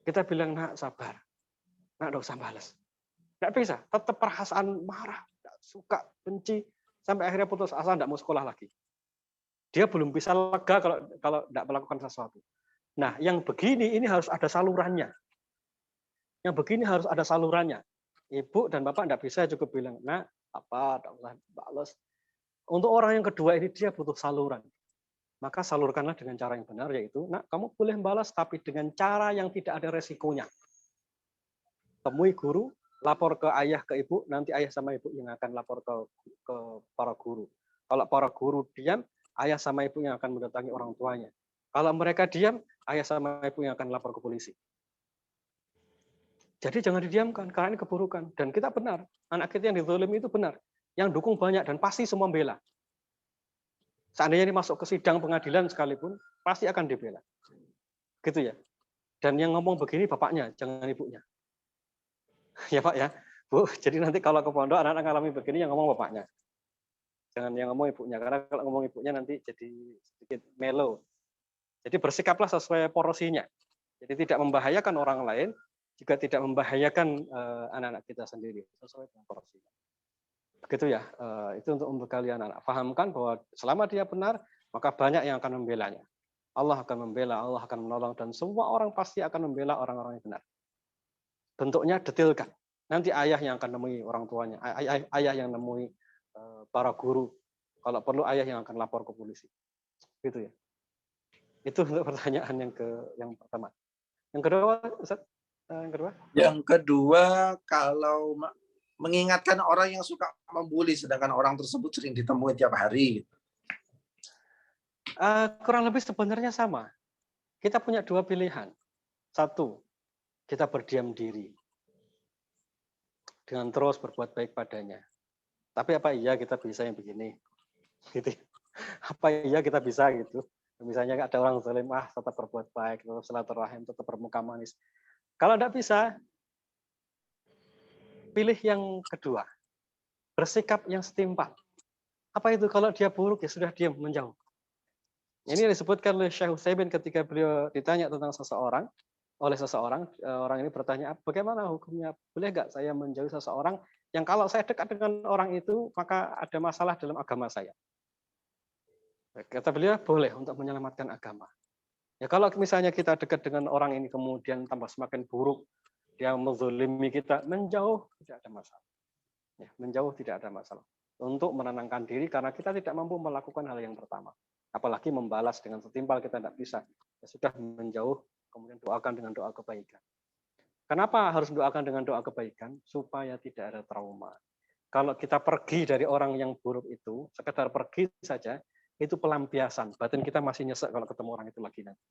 Kita bilang, nak sabar, nak tidak usah balas. Tidak bisa, tetap perasaan marah, tidak suka, benci, sampai akhirnya putus asa, tidak mau sekolah lagi. Dia belum bisa lega kalau tidak melakukan sesuatu. Nah, yang begini ini harus ada salurannya. Yang begini harus ada salurannya. Ibu dan bapak tidak bisa cukup bilang, nah, tidak usah balas. Untuk orang yang kedua ini dia butuh saluran. Maka salurkanlah dengan cara yang benar, yaitu, nak, kamu boleh balas, tapi dengan cara yang tidak ada resikonya. Temui guru, lapor ke ayah, ke ibu, nanti ayah sama ibu yang akan lapor ke para guru. Kalau para guru diam, ayah sama ibu yang akan mendatangi orang tuanya. Kalau mereka diam, ayah sama ibu yang akan lapor ke polisi. Jadi jangan didiamkan, karena ini keburukan. Dan kita benar, anak kita yang dizalimi itu benar. Yang dukung banyak dan pasti semua membela. Seandainya ini masuk ke sidang pengadilan sekalipun, pasti akan dibela. Gitu ya. Dan yang ngomong begini bapaknya, jangan ibunya. Ya Pak ya, Bu. Jadi nanti kalau ke pondok anak-anak ngalami begini yang ngomong bapaknya. Jangan yang ngomong ibunya, karena kalau ngomong ibunya nanti jadi sedikit melo. Jadi bersikaplah sesuai porsinya. Jadi tidak membahayakan orang lain, juga tidak membahayakan anak-anak kita sendiri. Sesuai dengan porsinya. Begitu ya, itu untuk membekali anak-anak. Pahamkan bahwa selama dia benar, maka banyak yang akan membelanya. Allah akan membela, Allah akan menolong, dan semua orang pasti akan membela orang-orang yang benar. Bentuknya detailkan. Nanti ayah yang akan nemui orang tuanya, ayah yang nemui para guru. Kalau perlu ayah yang akan lapor ke polisi. Gitu ya. Itu untuk pertanyaan yang pertama. Yang kedua, Ustaz? Yang kedua, kalau mengingatkan orang yang suka membuli, sedangkan orang tersebut sering ditemui tiap hari. Kurang lebih sebenarnya sama. Kita punya dua pilihan. Satu, kita berdiam diri dengan terus berbuat baik padanya. Tapi apa iya kita bisa yang begini? Gitu. Apa iya kita bisa gitu? Misalnya ada orang zalim, tetap berbuat baik, tetap silaturahim, tetap bermuka manis. Kalau tidak bisa, pilih yang kedua. Bersikap yang setimpal. Apa itu? Kalau dia buruk, ya sudah diam, menjauh. Ini disebutkan oleh Syekh Utsaimin ketika beliau ditanya tentang seseorang, orang ini bertanya, bagaimana hukumnya? Boleh nggak saya menjauhi seseorang yang kalau saya dekat dengan orang itu, maka ada masalah dalam agama saya? Kata beliau, boleh untuk menyelamatkan agama. Ya kalau misalnya kita dekat dengan orang ini kemudian tambah semakin buruk, dia menzalimi kita, menjauh tidak ada masalah. Ya, menjauh tidak ada masalah. Untuk menenangkan diri karena kita tidak mampu melakukan hal yang pertama. Apalagi membalas dengan setimpal kita tidak bisa. Ya sudah menjauh, kemudian doakan dengan doa kebaikan. Kenapa harus doakan dengan doa kebaikan? Supaya tidak ada trauma. Kalau kita pergi dari orang yang buruk itu, sekedar pergi saja, itu pelampiasan. Batin kita masih nyesek kalau ketemu orang itu lagi nanti.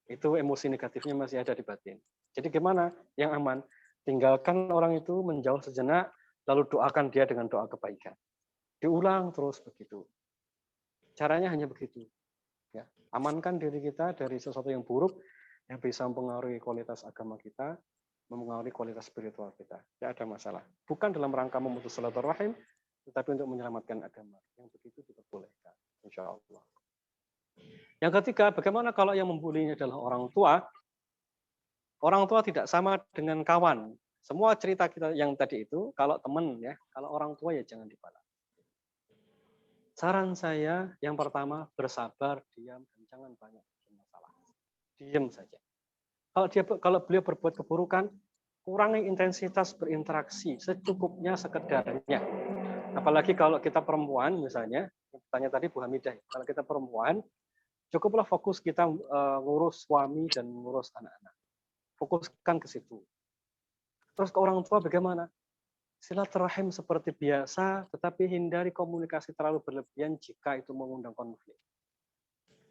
Itu emosi negatifnya masih ada di batin. Jadi gimana? Yang aman, tinggalkan orang itu, menjauh sejenak, lalu doakan dia dengan doa kebaikan. Diulang terus begitu. Caranya hanya begitu. Ya, amankan diri kita dari sesuatu yang buruk yang bisa mempengaruhi kualitas agama kita, mempengaruhi kualitas spiritual kita. Tidak ada masalah. Bukan dalam rangka memutus silaturahim, tetapi untuk menyelamatkan agama. Yang begitu diperbolehkan. Insya Allah. Yang ketiga, bagaimana kalau yang membulinya adalah orang tua? Orang tua tidak sama dengan kawan. Semua cerita kita yang tadi itu, kalau teman ya, kalau orang tua ya jangan dibalas. Saran saya yang pertama, bersabar, diam, dan jangan banyak bikin masalah. Diam saja. Kalau beliau berbuat keburukan, kurangi intensitas berinteraksi, secukupnya, sekedarnya. Apalagi kalau kita perempuan misalnya, tanya tadi Bu Hamidah, kalau kita perempuan, Cukuplah fokus kita ngurus suami dan ngurus anak-anak. Fokuskan ke situ. Terus ke orang tua bagaimana? Silaturahim seperti biasa, tetapi hindari komunikasi terlalu berlebihan jika itu mengundang konflik.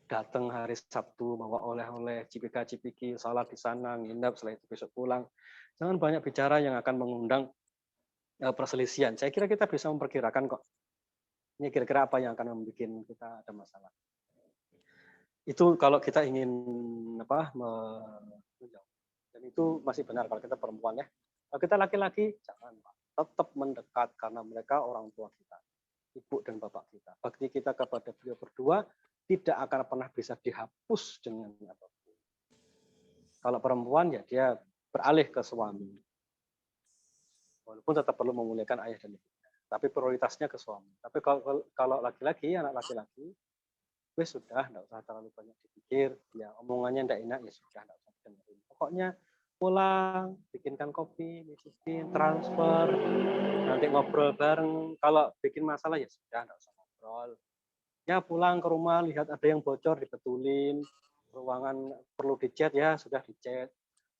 Datang hari Sabtu, bawa oleh-oleh, cipika-cipiki, salat di sana, nginap, setelah itu besok pulang. Jangan banyak bicara yang akan mengundang perselisihan. Saya kira kita bisa memperkirakan kok. Ini kira-kira apa yang akan membuat kita ada masalah. Itu kalau kita ingin dan itu masih benar kalau kita perempuan ya. Kalau kita laki-laki, jangan tetap mendekat karena mereka orang tua kita, ibu dan bapak kita. Bakti kita kepada beliau berdua tidak akan pernah bisa dihapus dengan apapun. Kalau perempuan ya dia beralih ke suami. Walaupun tetap perlu memuliakan ayah dan ibunya. Tapi prioritasnya ke suami. Tapi kalau laki-laki, anak laki-laki, wes sudah, enggak usah terlalu banyak dipikir. Ya omongannya enggak enak, ya sudah, enggak usah dengerin. Pokoknya pulang, bikinkan kopi, bikin transfer, nanti ngobrol bareng. Kalau bikin masalah ya sudah, enggak usah ngobrol. Ya pulang ke rumah, lihat ada yang bocor, dibetulin. Ruangan perlu dicat, ya sudah dicat.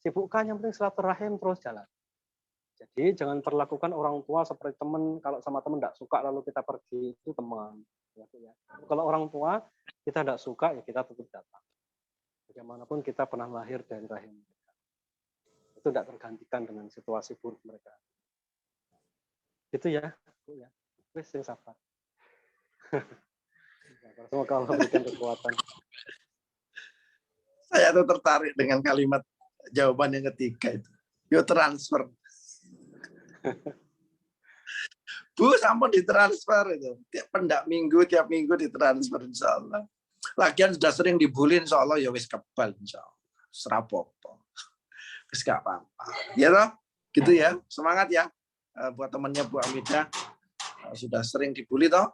Sibukkan, yang penting silaturahim terus jalan. Jadi jangan perlakukan orang tua seperti teman. Kalau sama teman enggak suka lalu kita pergi, itu teman. Kalau orang tua kita enggak suka, ya kita tetap datang. Bagaimanapun kita pernah lahir dari rahim mereka. Itu tidak tergantikan dengan situasi buruk mereka. Itu ya. Wes sing sabar. Semoga Allah berikan kekuatan. Saya tuh tertarik dengan kalimat jawaban yang ketiga itu. Yo transfer. Bu, sampun ditransfer itu. Tiap minggu ditransfer insya Allah. Lagian sudah sering dibully insya Allah, ya wis kebal insya Allah. Serapopo. Wis gak apa-apa. Ya toh? Gitu ya. Semangat ya. Buat temannya Bu Amidah. Sudah sering dibully toh.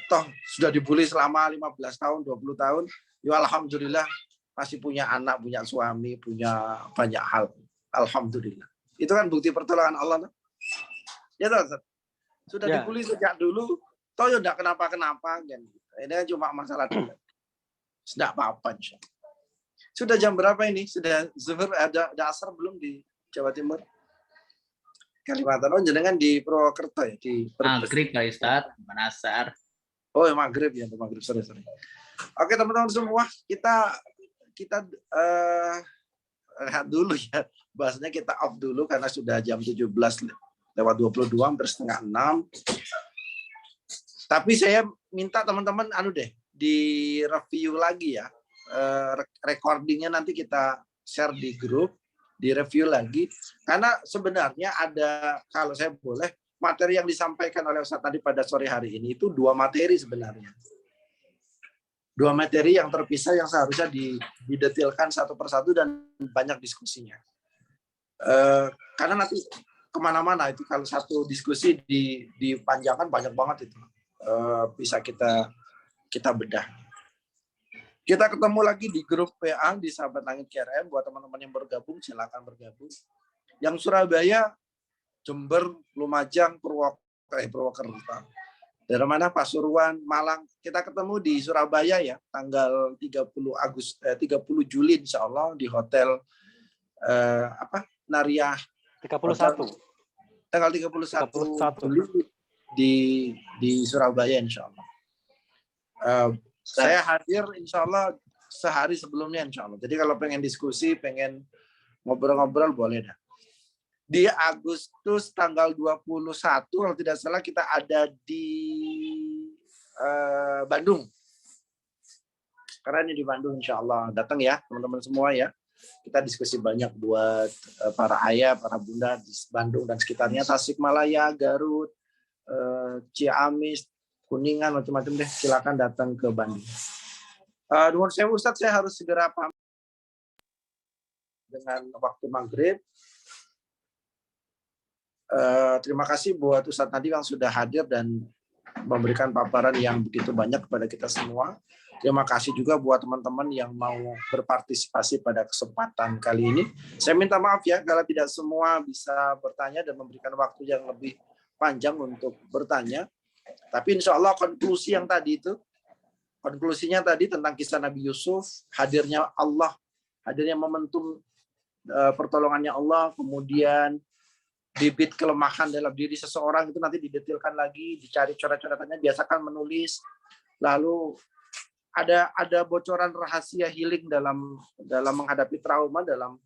Toh sudah dibully selama 15 tahun, 20 tahun. Ya alhamdulillah masih punya anak, punya suami, punya banyak hal. Alhamdulillah. Itu kan bukti pertolongan Allah. Toh? Ya toh. Sudah dibully sejak dulu. Toh ya enggak kenapa-kenapa kan. Ini kan cuma masalah tidak. Tidak apa-apa insya Allah. Sudah jam berapa ini? Sudah zuhur, ada asar belum di Jawa Timur? Kalimantan. Oh, jenengan di Purwokerto ya? Di Maghrib Pak Ustadz, asar. Oh, ya maghrib ya, maghrib. Sorry. Oke teman-teman semua, kita lihat dulu ya. Bahasanya kita off dulu karena sudah jam 17:22, hampir setengah 6. Tapi saya minta teman-teman di review lagi ya. Recordingnya nanti kita share di grup, di review lagi. Karena sebenarnya ada, kalau saya boleh, materi yang disampaikan oleh Ustaz tadi pada sore hari ini itu 2 materi sebenarnya. 2 materi yang terpisah yang seharusnya didetilkan satu persatu dan banyak diskusinya. Karena nanti kemana-mana itu kalau satu diskusi dipanjangkan banyak banget itu. Bisa kita bedah. Kita ketemu lagi di grup PA di Sahabat Langit KRM. Buat teman-teman yang bergabung, silakan bergabung. Yang Surabaya, Jember, Lumajang, Purwokerto. Dari mana? Pasuruan, Malang. Kita ketemu di Surabaya ya, tanggal 30 Juli insya Allah di hotel Nariah 31. Tanggal 31 Juli di Surabaya insya Allah. Saya hadir insya Allah sehari sebelumnya insya Allah. Jadi kalau pengen diskusi, pengen ngobrol-ngobrol boleh dah. Di Agustus tanggal 21 kalau tidak salah kita ada di Bandung. Karena ini di Bandung insya Allah. Datang ya teman-teman semua ya. Kita diskusi banyak buat para ayah, para bunda di Bandung dan sekitarnya. Tasikmalaya, Garut, Ciamis, Kuningan, macam-macam deh. Silakan datang ke Bandung. Nuwun sewu Ustadz, saya harus segera pamit dengan waktu maghrib. Terima kasih buat Ustadz Nadi yang sudah hadir dan memberikan paparan yang begitu banyak kepada kita semua. Terima kasih juga buat teman-teman yang mau berpartisipasi pada kesempatan kali ini. Saya minta maaf ya kalau tidak semua bisa bertanya dan memberikan waktu yang lebih panjang untuk bertanya. Tapi insya Allah konklusi yang tadi itu, konklusinya tadi tentang kisah Nabi Yusuf, hadirnya Allah, hadirnya momentum pertolongannya Allah, kemudian bibit kelemahan dalam diri seseorang itu nanti didetilkan lagi, dicari coret-coretannya, biasakan menulis. Lalu ada bocoran rahasia healing dalam menghadapi trauma dalam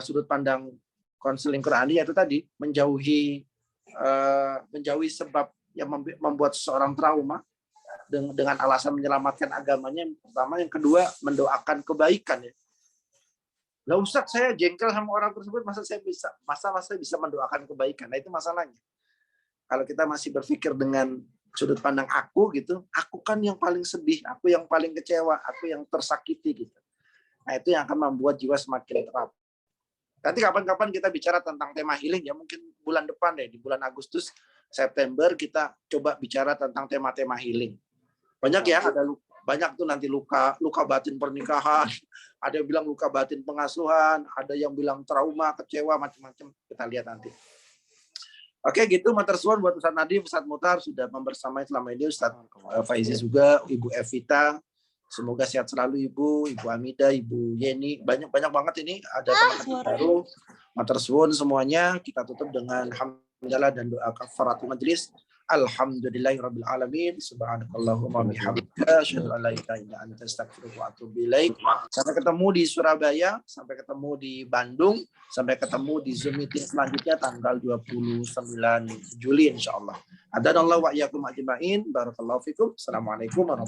sudut pandang konseling Qurani, yaitu tadi menjauhi sebab yang membuat seseorang trauma dengan alasan menyelamatkan agamanya. Yang pertama, yang kedua mendoakan kebaikan ya. Lah Ustaz, saya jengkel sama orang tersebut, masa saya bisa mendoakan kebaikan? Nah itu masalahnya. Kalau kita masih berpikir dengan sudut pandang aku gitu, aku kan yang paling sedih, aku yang paling kecewa, aku yang tersakiti gitu. Nah itu yang akan membuat jiwa semakin terap. Nanti kapan-kapan kita bicara tentang tema healing ya, mungkin bulan depan deh, di bulan Agustus, September kita coba bicara tentang tema-tema healing. Banyak ya, banyak tuh nanti luka batin pernikahan, ada yang bilang luka batin pengasuhan, ada yang bilang trauma, kecewa, macam-macam. Kita lihat nanti. Oke, gitu matur suwun buat Ustaz Nadif, Ustaz Muhtar sudah membersamai selama ini, Ustaz Faizi juga, Ibu Evita. Semoga sehat selalu Ibu Amida, Ibu Yeni. Banyak banget ini ada teman-teman baru. Matur suwun semuanya. Kita tutup dengan hamdalah dan doa kafaratul majelis. Alhamdulillahirabbil alamin. Subhanakallahumma bihamdika asyhadu an la ilaha illa anta astaghfiruka wa atubu ilaik. Sampai ketemu di Surabaya, sampai ketemu di Bandung, sampai ketemu di Zoom meeting selanjutnya tanggal 29 Juli insyaallah. Adanallahu wa iyyakum ajmain. Barakallahu fikum. Assalamualaikum warahmatullahi wabarakatuh.